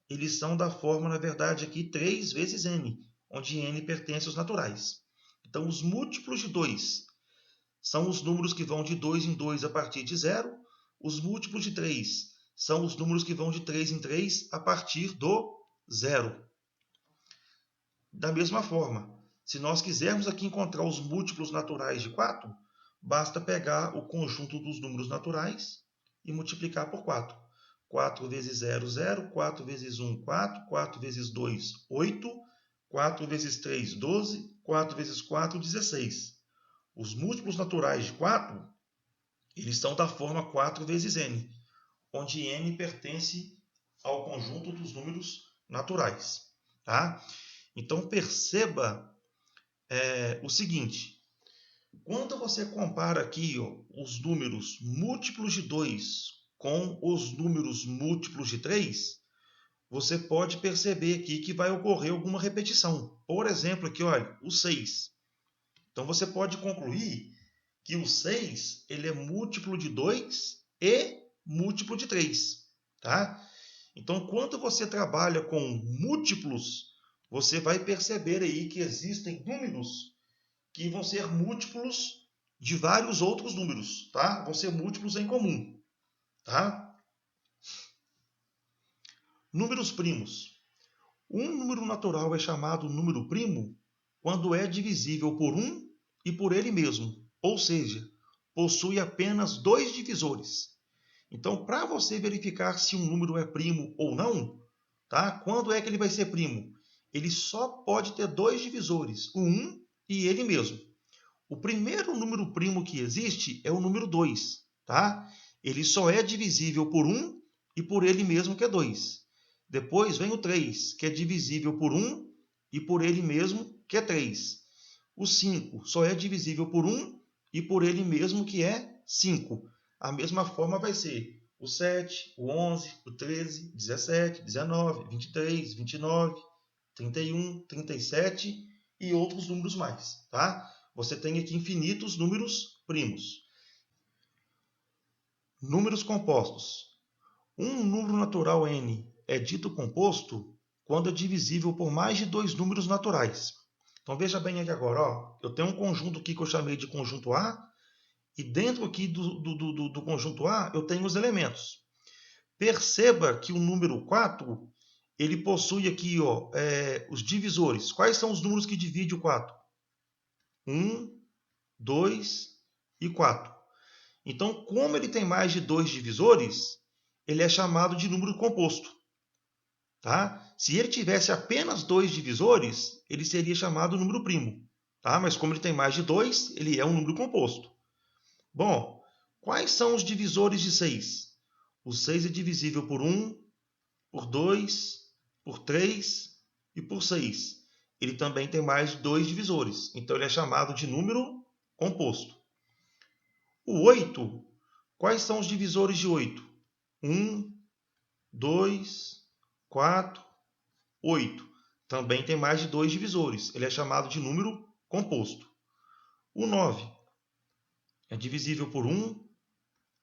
eles são da forma, na verdade, aqui 3 vezes n, onde n pertence aos naturais. Então, os múltiplos de 2 são os números que vão de 2 em 2 a partir de 0. Os múltiplos de 3 são os números que vão de 3 em 3 a partir do 0. Da mesma forma, se nós quisermos aqui encontrar os múltiplos naturais de 4, basta pegar o conjunto dos números naturais e multiplicar por 4. 4 vezes 0, 0. 4 vezes 1, 4. 4 vezes 2, 8. 4 vezes 3, 12. 4 vezes 4, 16. Os múltiplos naturais de 4, eles são da forma 4 vezes n, onde n pertence ao conjunto dos números naturais. Tá? Então, perceba o seguinte. Quando você compara aqui os números múltiplos de 2 com os números múltiplos de 3, você pode perceber aqui que vai ocorrer alguma repetição. Por exemplo, aqui, olha, o 6. Então, você pode concluir que o 6 ele é múltiplo de 2 e múltiplo de 3. Tá? Então, quando você trabalha com múltiplos, você vai perceber aí que existem números que vão ser múltiplos de vários outros números, tá? Vão ser múltiplos em comum, tá? Números primos. Um número natural é chamado número primo quando é divisível por 1 e por ele mesmo, ou seja, possui apenas dois divisores. Então, para você verificar se um número é primo ou não, tá? Quando é que ele vai ser primo? Ele só pode ter dois divisores, o 1 e ele mesmo. O primeiro número primo que existe é o número 2, tá? Ele só é divisível por 1 e por ele mesmo, que é 2. Depois vem o 3, que é divisível por 1 e por ele mesmo, que é 3. O 5 só é divisível por 1 e por ele mesmo, que é 5. A mesma forma vai ser o 7, o 11, o 13, 17, 19, 23, 29, 31, 37 e outros números mais, tá? Você tem aqui infinitos números primos. Números compostos. Um número natural n é dito composto quando é divisível por mais de dois números naturais. Então veja bem aqui agora, ó, eu tenho um conjunto aqui que eu chamei de conjunto A, e dentro aqui do conjunto A eu tenho os elementos. Perceba que o número 4, ele possui aqui ó, os divisores. Quais são os números que dividem o 4? 1, 2 e 4. Então, como ele tem mais de dois divisores, ele é chamado de número composto. Tá? Se ele tivesse apenas dois divisores, ele seria chamado número primo. Tá? Mas como ele tem mais de dois, ele é um número composto. Bom, quais são os divisores de 6? O 6 é divisível por 1, por 2, por 3 e por 6. Ele também tem mais de dois divisores, então ele é chamado de número composto. O 8, quais são os divisores de 8? 1, 2, 4, 8. Também tem mais de dois divisores, ele é chamado de número composto. O 9 é divisível por 1,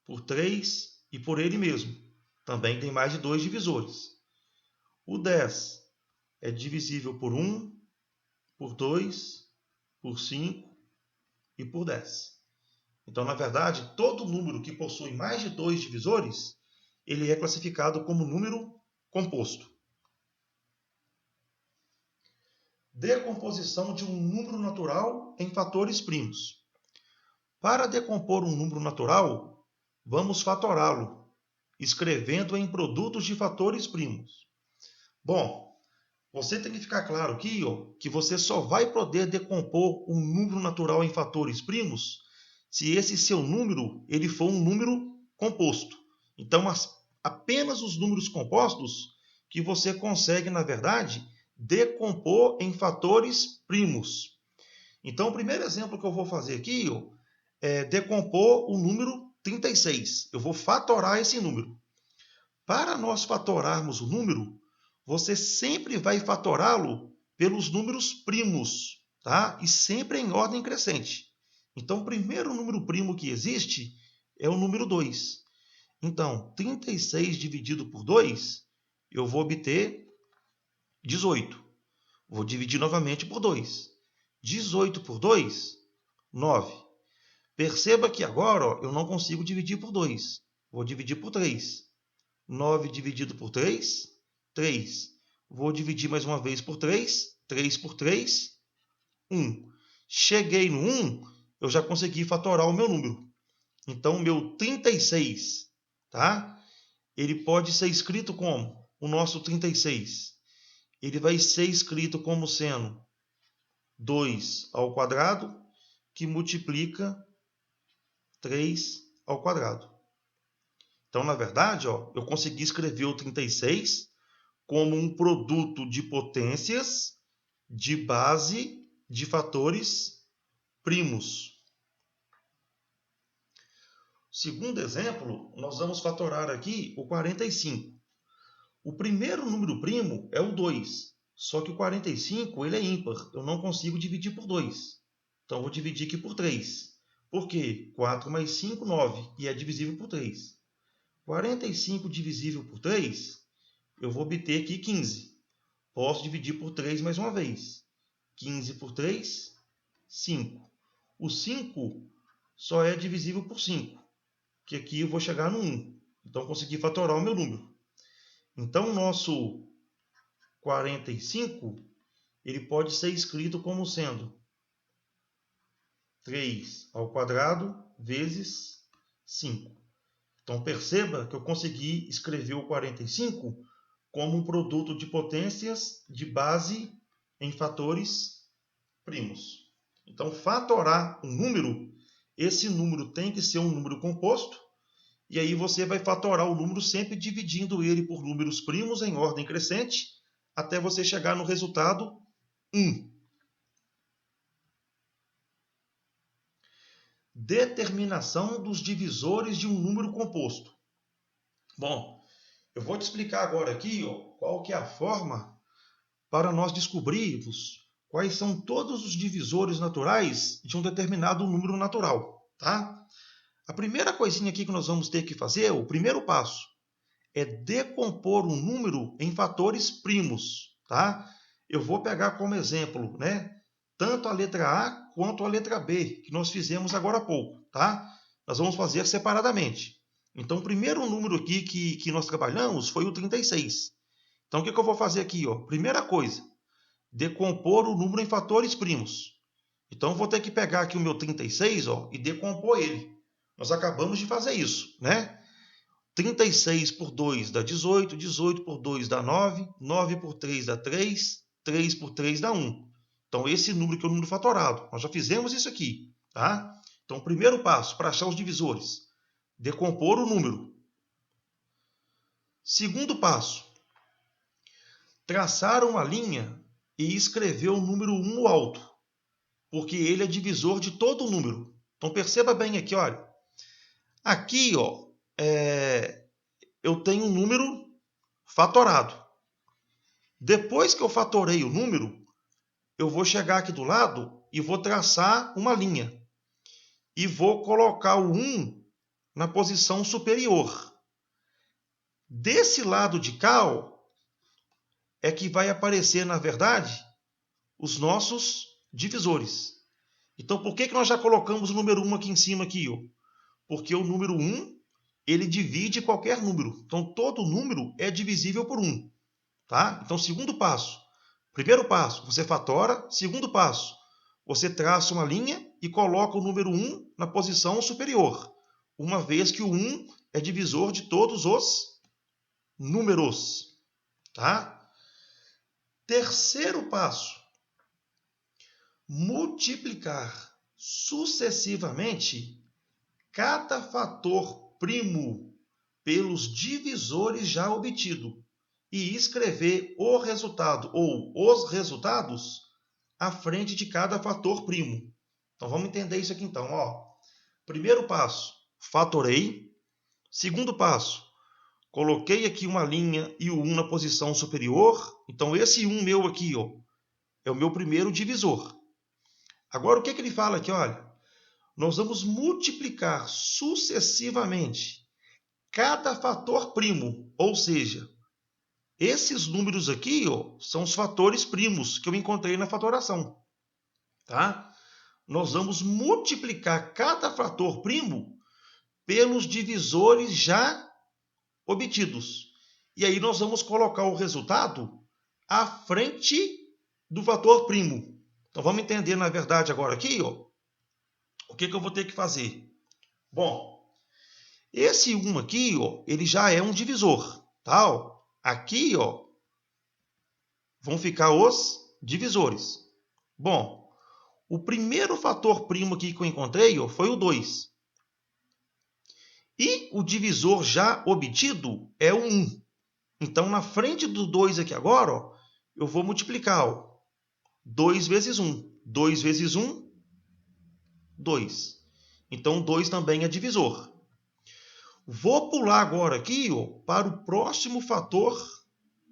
por 3 e por ele mesmo. Também tem mais de dois divisores. O 10 é divisível por 1, por 2, por 5 e por 10. Então, na verdade, todo número que possui mais de dois divisores, ele é classificado como número composto. Decomposição de um número natural em fatores primos. Para decompor um número natural, vamos fatorá-lo, escrevendo em produtos de fatores primos. Bom, você tem que ficar claro aqui ó, que você só vai poder decompor um número natural em fatores primos se esse seu número ele for um número composto. Então, apenas os números compostos que você consegue, na verdade, decompor em fatores primos. Então, o primeiro exemplo que eu vou fazer aqui ó, é decompor o número 36. Eu vou fatorar esse número. Para nós fatorarmos o número, você sempre vai fatorá-lo pelos números primos, tá? E sempre em ordem crescente. Então, o primeiro número primo que existe é o número 2. Então, 36 dividido por 2, eu vou obter 18. Vou dividir novamente por 2. 18 por 2, 9. Perceba que agora ó, eu não consigo dividir por 2. Vou dividir por 3. 9 dividido por 3, 3. Vou dividir mais uma vez por 3. 3 por 3, 1. Cheguei no 1, eu já consegui fatorar o meu número. Então, o meu 36, tá? Ele pode ser escrito como? O nosso 36. Ele vai ser escrito como sendo 2 ao quadrado, que multiplica 3 ao quadrado. Então, na verdade, ó, eu consegui escrever o 36 como um produto de potências de base de fatores primos. Segundo exemplo, nós vamos fatorar aqui o 45. O primeiro número primo é o 2, só que o 45 ele é ímpar, eu não consigo dividir por 2. Então, vou dividir aqui por 3. Por quê? 4 mais 5, 9, e é divisível por 3. 45 divisível por 3, eu vou obter aqui 15. Posso dividir por 3 mais uma vez. 15 por 3, 5. O 5 só é divisível por 5, que aqui eu vou chegar no 1. Então, consegui fatorar o meu número. Então, o nosso 45, ele pode ser escrito como sendo 3 ao quadrado vezes 5. Então, perceba que eu consegui escrever o 45 como um produto de potências de base em fatores primos. Então, fatorar um número, esse número tem que ser um número composto, e aí você vai fatorar o número sempre dividindo ele por números primos em ordem crescente, até você chegar no resultado 1. Determinação dos divisores de um número composto. Bom, eu vou te explicar agora aqui qual que é a forma para nós descobrirmos quais são todos os divisores naturais de um determinado número natural, tá? A primeira coisinha aqui que nós vamos ter que fazer, o primeiro passo, é decompor um número em fatores primos, tá? Eu vou pegar como exemplo, né, tanto a letra A quanto a letra B, que nós fizemos agora há pouco, tá? Nós vamos fazer separadamente. Então, o primeiro número aqui que nós trabalhamos foi o 36. Então, o que eu vou fazer aqui? Primeira coisa, decompor o número em fatores primos. Então, eu vou ter que pegar aqui o meu 36 e decompor ele. Nós acabamos de fazer isso, né? 36 por 2 dá 18, 18 por 2 dá 9, 9 por 3 dá 3, 3 por 3 dá 1. Então, esse número que é o número fatorado. Nós já fizemos isso aqui, tá? Então, o primeiro passo para achar os divisores, decompor o número. Segundo passo, traçar uma linha e escrever o número 1 no alto, porque ele é divisor de todo o número. Então, perceba bem aqui, olha. Aqui, eu tenho um número fatorado. Depois que eu fatorei o número, eu vou chegar aqui do lado e vou traçar uma linha. E vou colocar o 1 na posição superior. Desse lado de cá, é que vai aparecer, na verdade, os nossos divisores. Então, por que nós já colocamos o número 1 aqui em cima? Porque o número 1, ele divide qualquer número. Então, todo número é divisível por 1. Tá? Então, segundo passo. Primeiro passo, você fatora. Segundo passo, você traça uma linha e coloca o número 1 na posição superior, uma vez que o 1 é divisor de todos os números. Tá? Terceiro passo, multiplicar sucessivamente cada fator primo pelos divisores já obtidos e escrever o resultado ou os resultados à frente de cada fator primo. Então, vamos entender isso aqui então. Primeiro passo, fatorei. Segundo passo, coloquei aqui uma linha e o 1 na posição superior. Então, esse 1 meu aqui é o meu primeiro divisor. Agora, o que ele fala aqui? Olha, nós vamos multiplicar sucessivamente cada fator primo, ou seja, esses números aqui são os fatores primos que eu encontrei na fatoração. Tá? Nós vamos multiplicar cada fator primo pelos divisores já obtidos. E aí nós vamos colocar o resultado à frente do fator primo. Então vamos entender, na verdade, agora aqui, o que eu vou ter que fazer. Bom, esse 1 aqui, ele já é um divisor. Tá? Aqui, vão ficar os divisores. Bom, o primeiro fator primo aqui que eu encontrei foi o 2. E o divisor já obtido é o 1. Então, na frente do 2 aqui agora, eu vou multiplicar. 2 vezes 1. 2 vezes 1, 2. Então, 2 também é divisor. Vou pular agora aqui para o próximo fator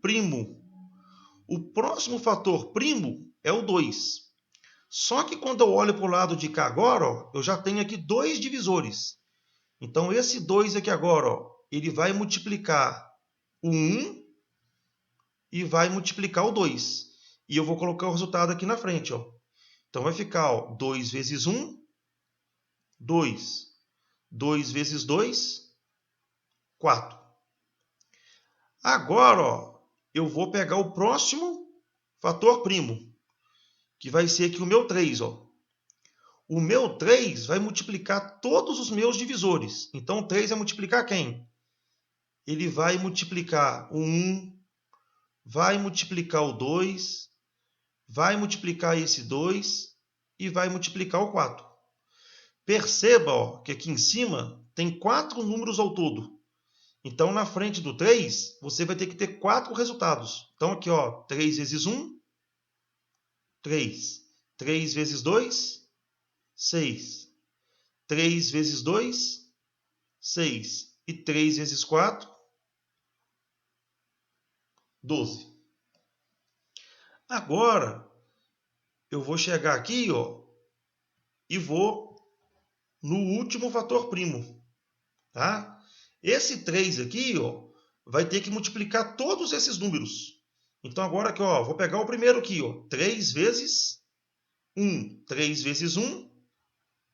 primo. O próximo fator primo é o 2. Só que quando eu olho para o lado de cá agora, eu já tenho aqui 2 divisores. Então, esse 2 aqui agora, ele vai multiplicar o 1 e vai multiplicar o 2. E eu vou colocar o resultado aqui na frente. Então, vai ficar 2 vezes 1, 2. 2 vezes 2, 4. Agora, eu vou pegar o próximo fator primo. que vai ser aqui o meu 3, ó. O meu 3 vai multiplicar todos os meus divisores. Então, o 3 vai multiplicar quem? Ele vai multiplicar o 1, vai multiplicar o 2, vai multiplicar esse 2 e vai multiplicar o 4. Perceba, ó, que aqui em cima tem 4 números ao todo. Então, na frente do 3, você vai ter que ter 4 resultados. Então, aqui, ó, 3 vezes 1, 3. 3 vezes 2, 6. 3 vezes 2, 6. E 3 vezes 4, 12. Agora, eu vou chegar aqui, ó, e vou no último fator primo, tá? Esse 3 aqui, ó, vai ter que multiplicar todos esses números. Então, agora aqui, ó, vou pegar o primeiro aqui, ó, 3 vezes 1. 3 vezes 1,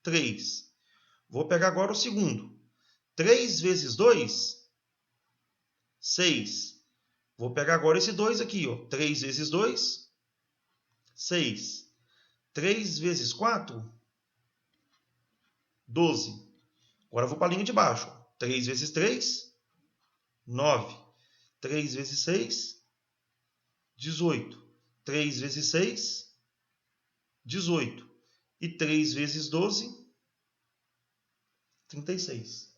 3. Vou pegar agora o segundo. 3 vezes 2, 6. Vou pegar agora esse 2 aqui, ó. 3 vezes 2, 6. 3 vezes 4, 12. Agora eu vou para a linha de baixo. 3 vezes 3, 9. 3 vezes 6, 18. 3 vezes 6, 18. E 3 vezes 12, 36.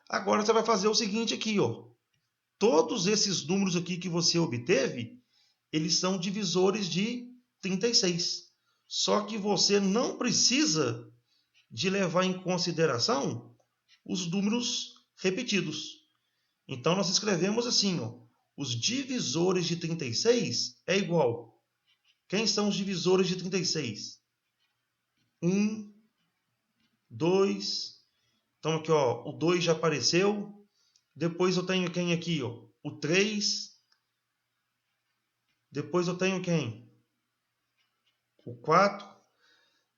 Agora você vai fazer o seguinte aqui, ó. Todos esses números aqui que você obteve, eles são divisores de 36. Só que você não precisa de levar em consideração os números repetidos. Então, nós escrevemos assim, ó, os divisores de 36 é igual. Quem são os divisores de 36? 1, 2. Então, aqui, ó, o 2 já apareceu. Depois eu tenho quem aqui? Ó? O 3. Depois eu tenho quem? O 4.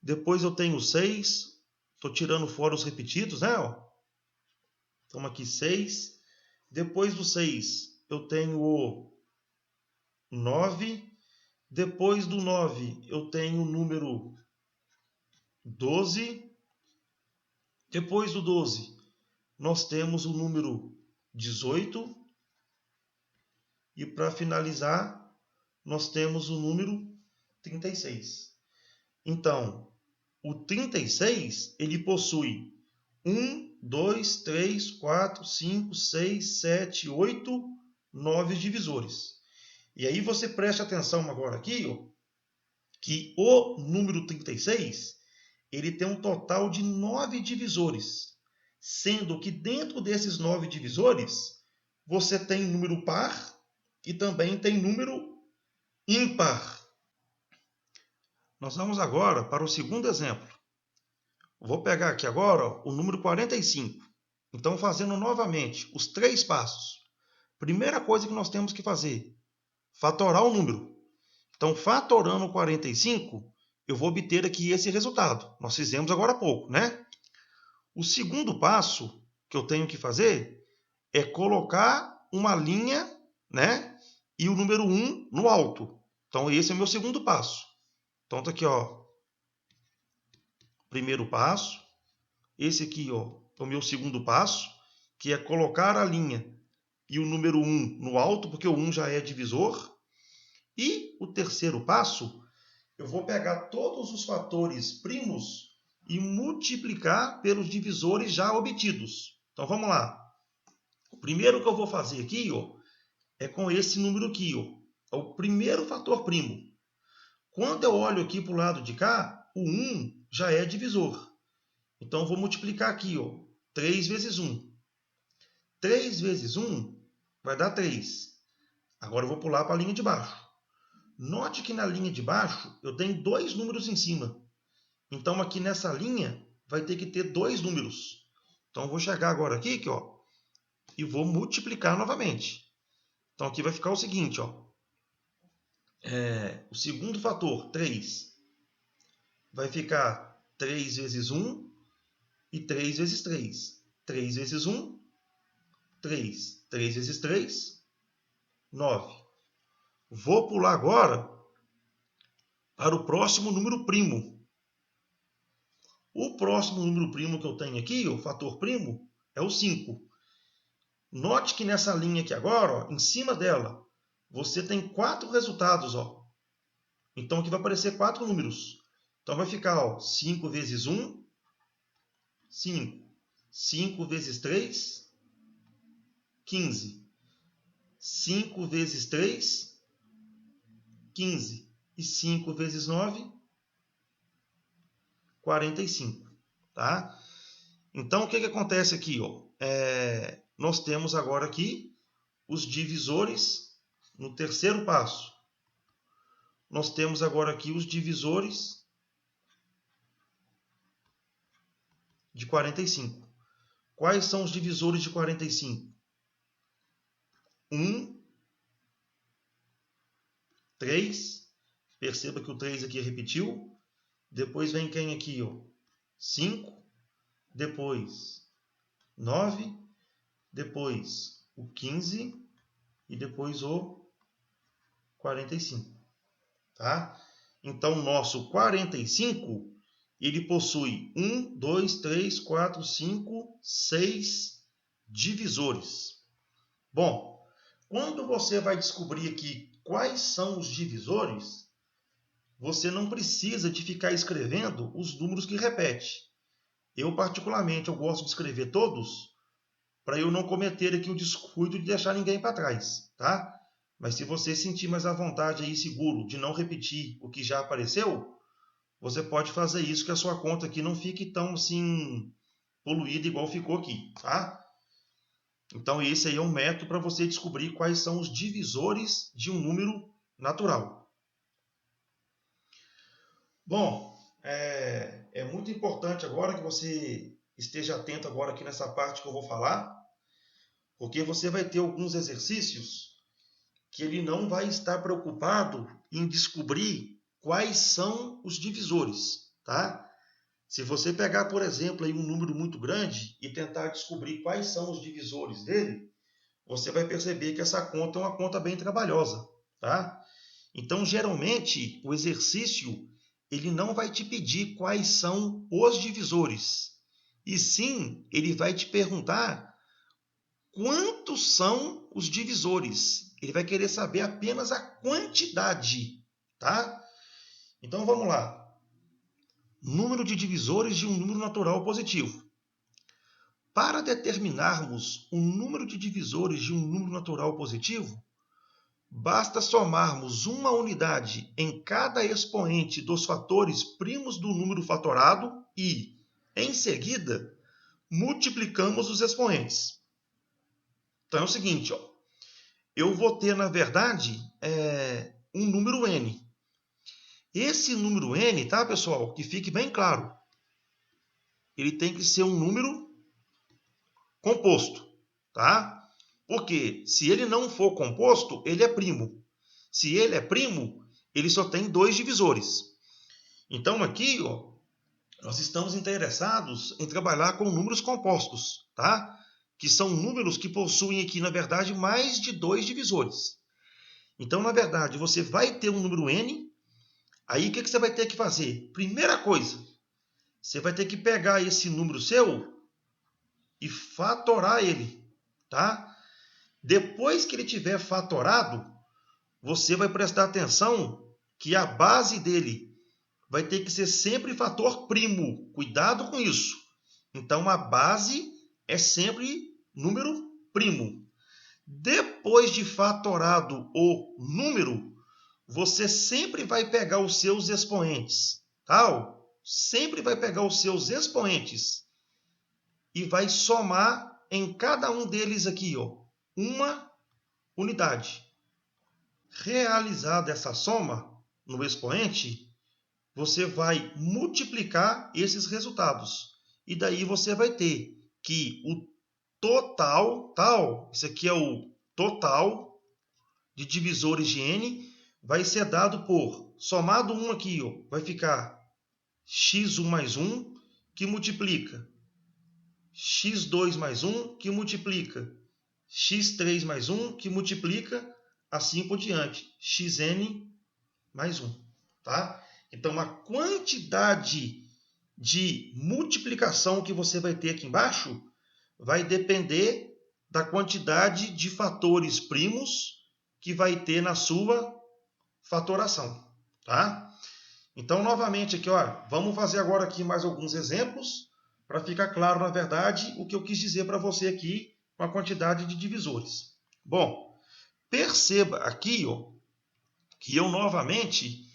Depois eu tenho o 6. Estou tirando fora os repetidos, né? Ó. Então, aqui 6. Depois do 6, eu tenho o 9. Depois do 9, eu tenho o número 12. Depois do 12, nós temos o número 18. E para finalizar, nós temos o número 36. Então, o 36, ele possui 1, 2, 3, 4, 5, 6, 7, 8, 9 divisores. E aí você preste atenção agora aqui, ó, que o número 36, ele tem um total de 9 divisores. Sendo que dentro desses 9 divisores, você tem número par e também tem número ímpar. Nós vamos agora para o segundo exemplo. Vou pegar aqui agora, ó, o número 45. Então, fazendo novamente os 3 passos. Primeira coisa que nós temos que fazer, fatorar o número. Então, fatorando 45, eu vou obter aqui esse resultado. Nós fizemos agora há pouco, né? O segundo passo que eu tenho que fazer é colocar uma linha, né? E o número 1 no alto. Então, esse é o meu segundo passo. Então, está aqui, ó. Primeiro passo. Esse aqui, ó, é o meu segundo passo, que é colocar a linha e o número 1 no alto, porque o 1 já é divisor. E o terceiro passo, eu vou pegar todos os fatores primos e multiplicar pelos divisores já obtidos. Então, vamos lá. O primeiro que eu vou fazer aqui, ó, é com esse número aqui, ó. É o primeiro fator primo. Quando eu olho aqui para o lado de cá, o 1 já é divisor. Então, eu vou multiplicar aqui, ó, 3 vezes 1. 3 vezes 1 vai dar 3. Agora eu vou pular para a linha de baixo. Note que na linha de baixo eu tenho 2 números em cima. Então, aqui nessa linha vai ter que ter 2 números. Então, eu vou chegar agora aqui, ó, e vou multiplicar novamente. Então, aqui vai ficar o seguinte, ó. O segundo fator, 3, vai ficar 3 vezes 1 e 3 vezes 3. 3 vezes 1, 3. 3 vezes 3, 9. Vou pular agora para o próximo número primo. O próximo número primo que eu tenho aqui, o fator primo, é o 5. Note que nessa linha aqui agora, ó, em cima dela, você tem 4 resultados. Ó. Então aqui vai aparecer 4 números. Então vai ficar ó, 5 vezes 1, 5. 5 vezes 3, 15. 5 vezes 3, 15. E 5 vezes 9, 45. Tá? Então, o que acontece aqui? Ó? Nós temos agora aqui os divisores no terceiro passo. Nós temos agora aqui os divisores de 45. Quais são os divisores de 45? 1, 3. Perceba que o 3 aqui repetiu. Depois vem quem aqui? Ó? 5. Depois 9. Depois o 15. E depois o 45. Tá? Então, o nosso 45, ele possui 1, 2, 3, 4, 5, 6 divisores. Bom, quando você vai descobrir aqui quais são os divisores, você não precisa de ficar escrevendo os números que repete. Eu, particularmente, eu gosto de escrever todos para eu não cometer aqui o descuido de deixar ninguém para trás, tá? Mas se você sentir mais à vontade aí, seguro, de não repetir o que já apareceu, você pode fazer isso, que a sua conta aqui não fique tão assim poluída igual ficou aqui, tá? Então esse aí é um método para você descobrir quais são os divisores de um número natural. Bom, é muito importante agora que você esteja atento agora aqui nessa parte que eu vou falar, porque você vai ter alguns exercícios que ele não vai estar preocupado em descobrir quais são os divisores, tá? Se você pegar, por exemplo, aí um número muito grande e tentar descobrir quais são os divisores dele, você vai perceber que essa conta é uma conta bem trabalhosa, tá? Então, geralmente, o exercício ele não vai te pedir quais são os divisores, e sim, ele vai te perguntar quantos são os divisores. Ele vai querer saber apenas a quantidade, tá? Então vamos lá. Número de divisores de um número natural positivo. Para determinarmos o número de divisores de um número natural positivo, basta somarmos uma unidade em cada expoente dos fatores primos do número fatorado e, em seguida, multiplicamos os expoentes. Então é o seguinte, ó. Eu vou ter, na verdade, um número n. Esse número n, tá, pessoal? Que fique bem claro. Ele tem que ser um número composto, tá? Porque se ele não for composto, ele é primo. Se ele é primo, ele só tem 2 divisores. Então aqui, ó, nós estamos interessados em trabalhar com números compostos, tá? Que são números que possuem aqui, na verdade, mais de 2 divisores. Então, na verdade, você vai ter um número n. Aí, o que você vai ter que fazer? Primeira coisa, você vai ter que pegar esse número seu e fatorar ele, tá? Depois que ele tiver fatorado, você vai prestar atenção que a base dele vai ter que ser sempre fator primo. Cuidado com isso. Então, a base é sempre número primo. Depois de fatorado o número, você sempre vai pegar os seus expoentes, tá? Sempre vai pegar os seus expoentes e vai somar em cada um deles aqui, ó, uma unidade. Realizada essa soma no expoente, você vai multiplicar esses resultados. E daí você vai ter que o total, isso aqui é o total de divisores de n, vai ser dado por, somado 1 aqui, ó, vai ficar x1 mais 1, que multiplica x2 mais 1, que multiplica x3 mais 1, que multiplica assim por diante, xn mais 1. Tá? Então, a quantidade de multiplicação que você vai ter aqui embaixo vai depender da quantidade de fatores primos que vai ter na sua fatoração, tá? Então, novamente aqui, ó, vamos fazer agora aqui mais alguns exemplos para ficar claro, na verdade, o que eu quis dizer para você aqui com a quantidade de divisores. Bom, perceba aqui, ó, que eu novamente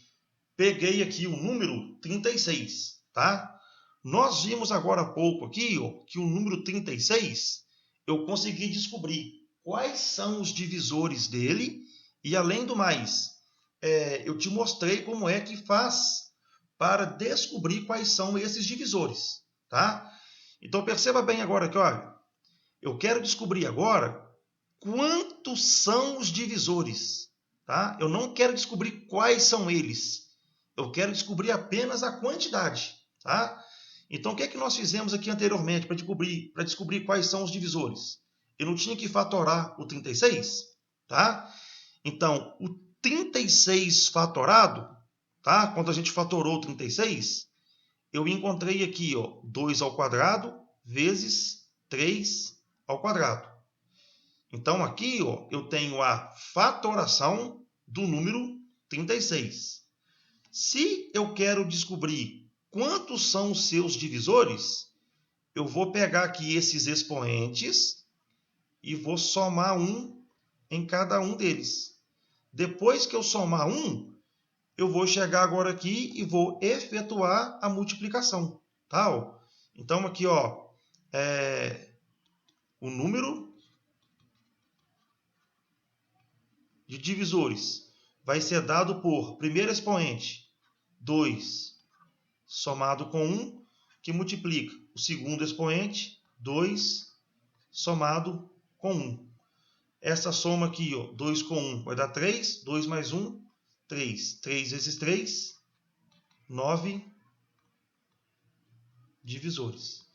peguei aqui o número 36, tá? Nós vimos agora há pouco aqui, ó, que o número 36, eu consegui descobrir quais são os divisores dele e, além do mais, eu te mostrei como é que faz para descobrir quais são esses divisores, tá? Então, perceba bem agora que, olha, eu quero descobrir agora quantos são os divisores, tá? Eu não quero descobrir quais são eles. Eu quero descobrir apenas a quantidade, tá? Então, o que é que nós fizemos aqui anteriormente para descobrir quais são os divisores? Eu não tinha que fatorar o 36, tá? Então, o 36 fatorado, tá? Quando a gente fatorou o 36, eu encontrei aqui, ó, 2 ao quadrado vezes 3 ao quadrado. Então, aqui, ó, eu tenho a fatoração do número 36. Se eu quero descobrir quantos são os seus divisores, eu vou pegar aqui esses expoentes e vou somar um em cada um deles. Depois que eu somar um, eu vou chegar agora aqui e vou efetuar a multiplicação. Tá? Então, aqui, ó, o número de divisores vai ser dado por, primeiro expoente, 2 somado com 1, que multiplica o segundo expoente, 2 somado com 1. Essa soma aqui, ó, 2 com 1 vai dar 3, 2 mais 1, 3. 3 vezes 3, 9 divisores.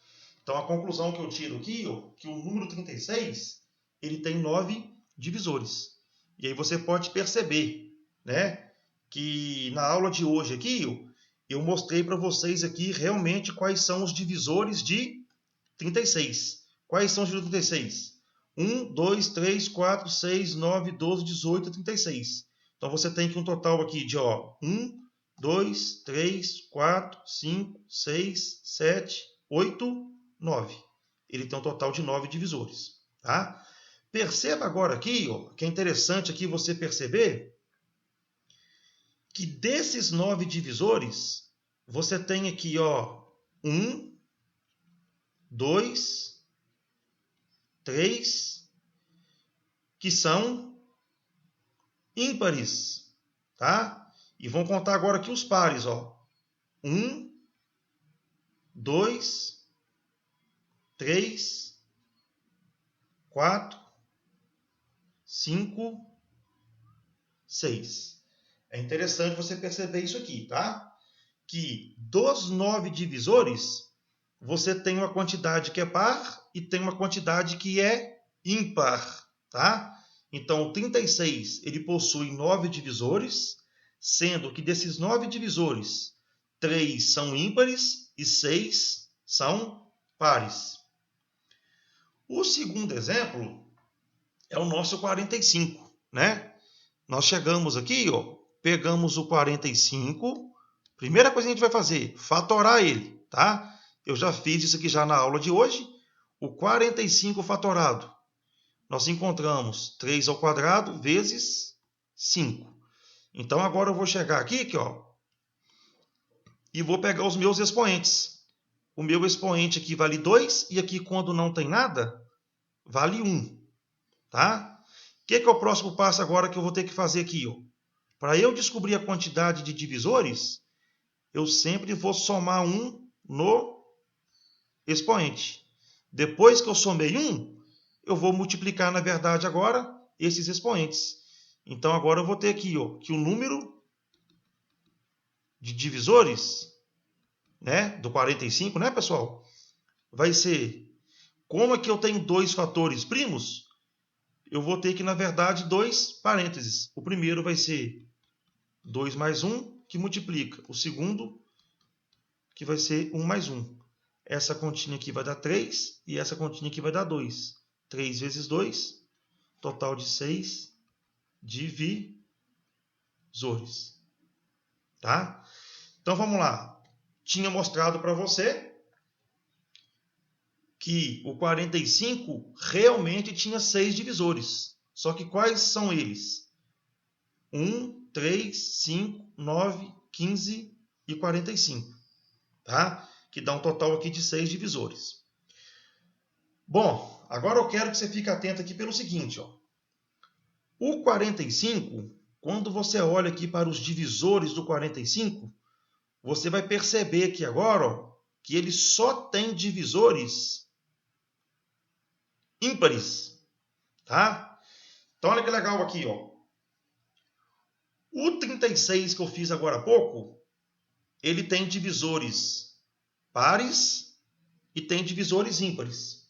Então, a conclusão que eu tiro aqui, ó, que o número 36, ele tem 9 divisores. E aí você pode perceber, né, que na aula de hoje aqui, ó, eu mostrei para vocês aqui realmente quais são os divisores de 36. Quais são os divisores de 36? 1, 2, 3, 4, 6, 9, 12, 18, 36. Então, você tem aqui um total aqui de 1, 2, 3, 4, 5, 6, 7, 8, 9. Ele tem um total de 9 divisores. Tá? Perceba agora aqui, ó, que é interessante aqui você perceber que desses 9 divisores, você tem aqui, ó, 1, 2, 3, que são ímpares, tá? E vamos contar agora aqui os pares, ó. 1, 2, 3, 4, 5, 6. É interessante você perceber isso aqui, tá? Que dos 9 divisores, você tem uma quantidade que é par e tem uma quantidade que é ímpar, tá? Então, o 36, ele possui 9 divisores, sendo que desses 9 divisores, 3 são ímpares e 6 são pares. O segundo exemplo é o nosso 45, né? Nós chegamos aqui, ó, pegamos o 45, primeira coisa que a gente vai fazer, fatorar ele, tá? Eu já fiz isso aqui já na aula de hoje. O 45 fatorado, nós encontramos 3 ao quadrado vezes 5. Então, agora eu vou chegar aqui, ó, e vou pegar os meus expoentes. O meu expoente aqui vale 2, e aqui, quando não tem nada, vale 1. Tá? O que é o próximo passo agora que eu vou ter que fazer aqui? Para eu descobrir a quantidade de divisores, eu sempre vou somar 1 no expoente. Depois que eu somei 1, eu vou multiplicar, na verdade, agora, esses expoentes. Então, agora eu vou ter aqui, ó, que o número de divisores, né, do 45, né, pessoal? Vai ser, como aqui eu tenho 2 fatores primos, eu vou ter que, na verdade, 2 parênteses. O primeiro vai ser 2 mais 1, que multiplica. O segundo, que vai ser 1 mais 1. Essa continha aqui vai dar 3 e essa continha aqui vai dar 2. 3 vezes 2, total de 6 divisores. Tá? Então vamos lá. Tinha mostrado para você que o 45 realmente tinha 6 divisores. Só que quais são eles? 1, 3, 5, 9, 15 e 45. Tá? Que dá um total aqui de 6 divisores. Bom, agora eu quero que você fique atento aqui pelo seguinte. Ó. O 45, quando você olha aqui para os divisores do 45, você vai perceber aqui agora ó, que ele só tem divisores ímpares. Tá? Então olha que legal aqui. Ó. O 36 que eu fiz agora há pouco, ele tem divisores pares e tem divisores ímpares.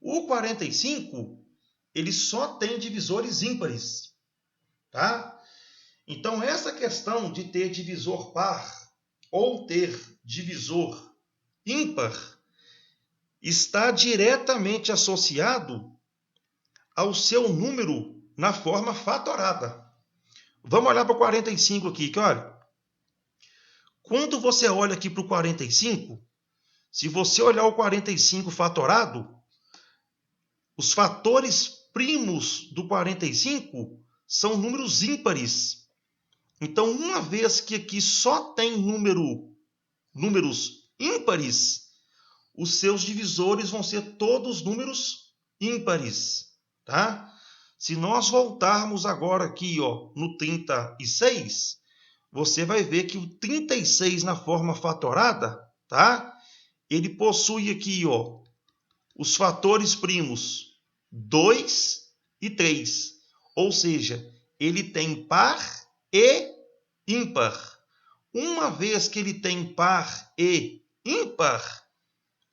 O 45, ele só tem divisores ímpares. Tá? Então, essa questão de ter divisor par ou ter divisor ímpar está diretamente associado ao seu número na forma fatorada. Vamos olhar para o 45 aqui, que olha. Quando você olha aqui para o 45, se você olhar o 45 fatorado, os fatores primos do 45 são números ímpares. Então, uma vez que aqui só tem números ímpares, os seus divisores vão ser todos números ímpares. Tá? Se nós voltarmos agora aqui ó, no 36, você vai ver que o 36 na forma fatorada, tá? Ele possui aqui ó, os fatores primos 2 e 3. Ou seja, ele tem par e ímpar. Uma vez que ele tem par e ímpar,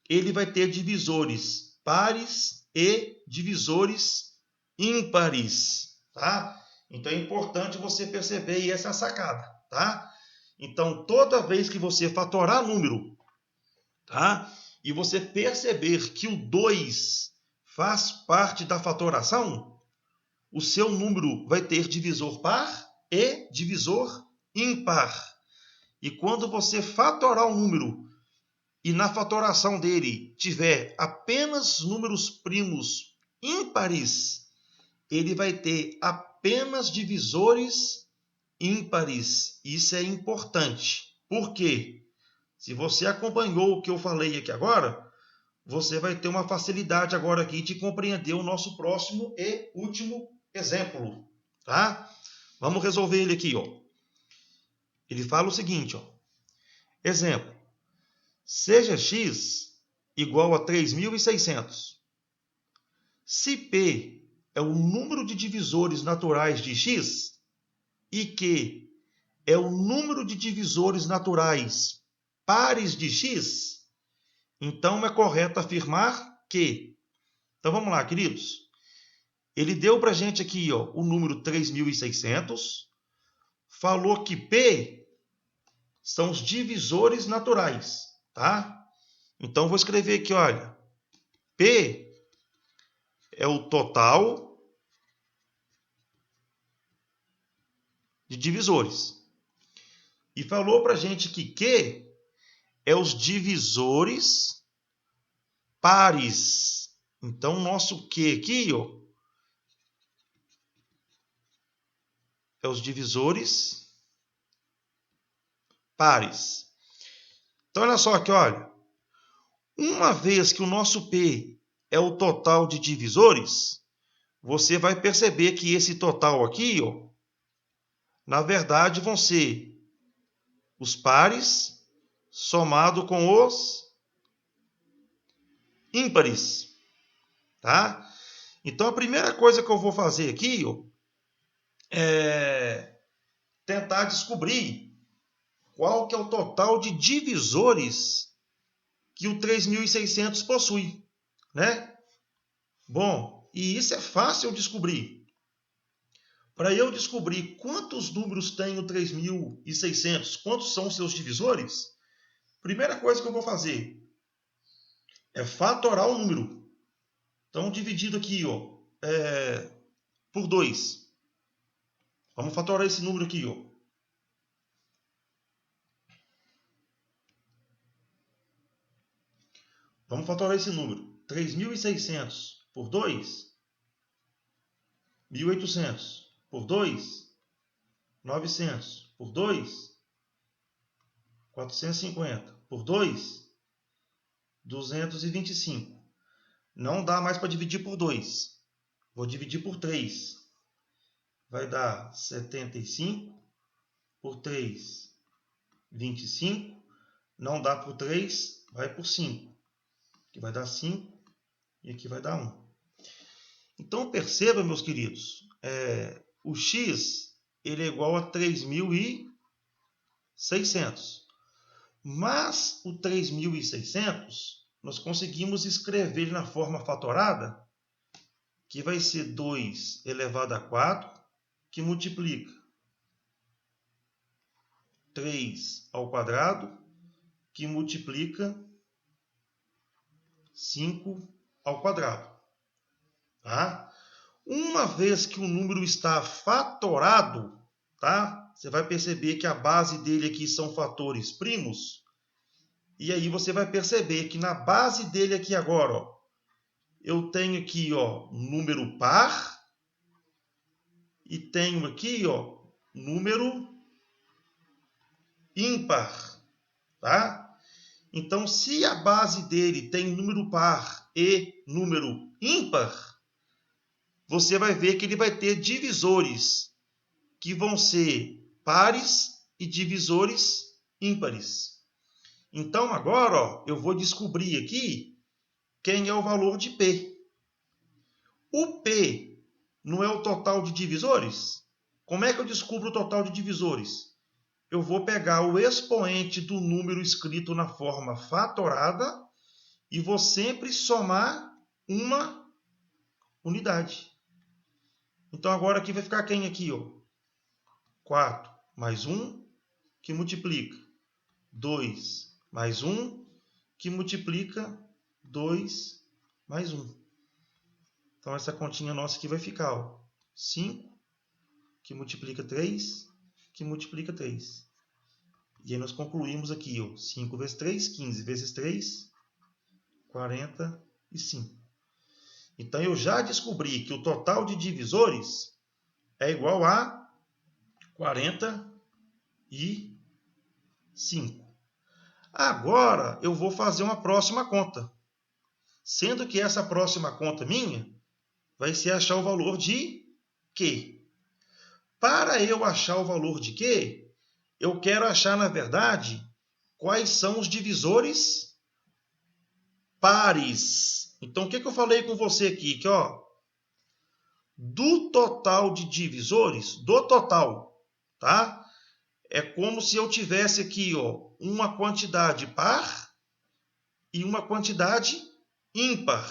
ele vai ter divisores pares e divisores ímpares. Tá? Então é importante você perceber essa sacada. Tá? Então, toda vez que você fatorar número, tá? E você perceber que o 2 faz parte da fatoração, o seu número vai ter divisor par e divisor ímpar. E quando você fatorar um número e na fatoração dele tiver apenas números primos ímpares, ele vai ter apenas divisores ímpares. Isso é importante. Por quê? Se você acompanhou o que eu falei aqui agora, você vai ter uma facilidade agora aqui de compreender o nosso próximo e último exemplo. Tá? Vamos resolver ele aqui. Ó. Ele fala o seguinte. Ó. Exemplo. Seja x igual a 3.600. Se P é o número de divisores naturais de x e Q é o número de divisores naturais pares de x, então é correto afirmar que... Então vamos lá, queridos. Ele deu para a gente aqui ó, o número 3.600, falou que P são os divisores naturais. Tá? Então vou escrever aqui, olha. P é o total de divisores. E falou para a gente que Q é os divisores pares. Então, nosso Q aqui ó, é os divisores pares. Então, olha só aqui, olha. Uma vez que o nosso P é o total de divisores, você vai perceber que esse total aqui, ó, na verdade, vão ser os pares somado com os ímpares. Tá? Então, a primeira coisa que eu vou fazer aqui ó, é tentar descobrir qual que é o total de divisores que o 3.600 possui. Né? Bom, e isso é fácil descobrir. Para eu descobrir quantos números tem o 3.600, quantos são os seus divisores, primeira coisa que eu vou fazer é fatorar o número. Então, dividido aqui por 2. Vamos fatorar esse número aqui. Vamos fatorar esse número. 3.600 por 2, 1.800 por 2, 900 por 2, 450 por 2, 225. Não dá mais para dividir por 2. Vou dividir por 3. Vai dar 75 por 3, 25. Não dá por 3, vai por 5. Aqui vai dar 5 e aqui vai dar 1. Então perceba, meus queridos, o x ele é igual a 3.600. Mas o 3.600 nós conseguimos escrever ele na forma fatorada, que vai ser 2 elevado a 4, que multiplica 3 ao quadrado, que multiplica 5 ao quadrado. Tá? Uma vez que o número está fatorado, tá? Você vai perceber que a base dele aqui são fatores primos. E aí você vai perceber que na base dele aqui agora, eu tenho aqui número par e tenho aqui número ímpar. Tá? Então, se a base dele tem número par e número ímpar, você vai ver que ele vai ter divisores que vão ser pares e divisores ímpares. Então, agora eu vou descobrir aqui quem é o valor de P. O P não é o total de divisores? Como é que eu descubro o total de divisores? Eu vou pegar o expoente do número escrito na forma fatorada e vou sempre somar uma unidade. Então, agora aqui vai ficar quem aqui? 4 mais 1, que multiplica 2 mais 1, que multiplica 2 mais 1. Então, essa continha nossa aqui vai ficar 5, que multiplica 3, que multiplica 3. E aí nós concluímos aqui, 5 vezes 3, 15 vezes 3, 45. Então, eu já descobri que o total de divisores é igual a 45. Agora, eu vou fazer uma próxima conta. Sendo que essa próxima conta minha vai ser achar o valor de Q. Para eu achar o valor de Q, eu quero achar, na verdade, quais são os divisores pares. Então, o que eu falei com você aqui? Que, do total de divisores, do total, tá? É como se eu tivesse aqui, uma quantidade par e uma quantidade ímpar.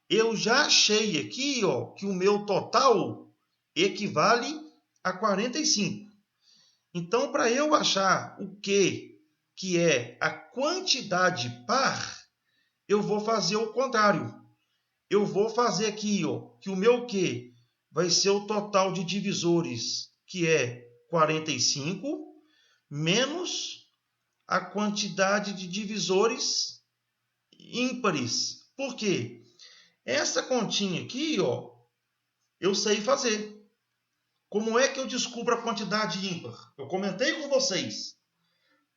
Eu já achei aqui, que o meu total equivale a 45. Então, para eu achar o Q, que é a quantidade par, eu vou fazer o contrário. Eu vou fazer aqui, que o meu Q vai ser o total de divisores, que é 45, menos a quantidade de divisores ímpares. Por quê? Essa continha aqui, eu sei fazer. Como é que eu descubro a quantidade ímpar? Eu comentei com vocês.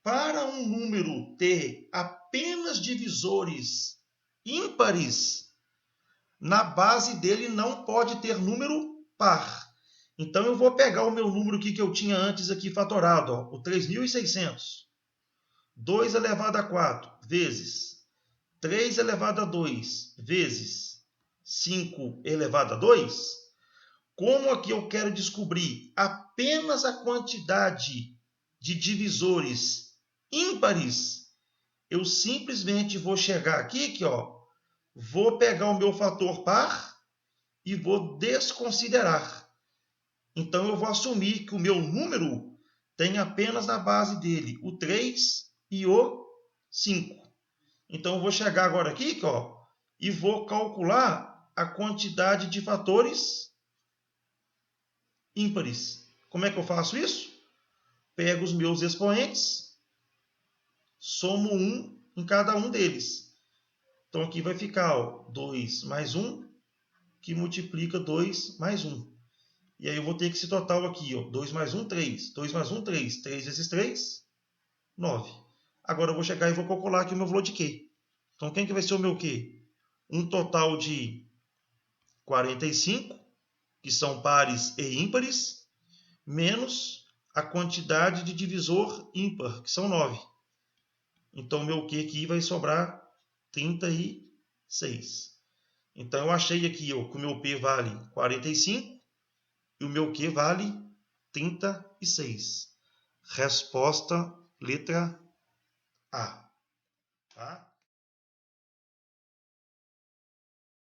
Para um número ter apenas divisores ímpares, na base dele não pode ter número par. Então, eu vou pegar o meu número aqui que eu tinha antes aqui fatorado, o 3.600. 2 elevado a 4 vezes 3 elevado a 2 vezes 5 elevado a 2. Como aqui eu quero descobrir apenas a quantidade de divisores ímpares, eu simplesmente vou chegar aqui, vou pegar o meu fator par e vou desconsiderar. Então eu vou assumir que o meu número tem apenas na base dele o 3 e o 5. Então eu vou chegar agora aqui, ó, e vou calcular a quantidade de fatores ímpares. Como é que eu faço isso? Pego os meus expoentes, somo 1 em cada um deles. Então aqui vai ficar, ó, 2 mais 1, que multiplica 2 mais 1. E aí eu vou ter que esse total aqui, ó, 2 mais 1, 3. 2 mais 1, 3. 3 vezes 3, 9. Agora eu vou chegar e vou calcular aqui o meu valor de Q. Então quem que vai ser o meu Q? Um total de 45, que são pares e ímpares, menos a quantidade de divisor ímpar, que são 9. Então, o meu Q aqui vai sobrar 36. Então, eu achei aqui ó, que o meu P vale 45 e o meu Q vale 36. Resposta letra A. Tá?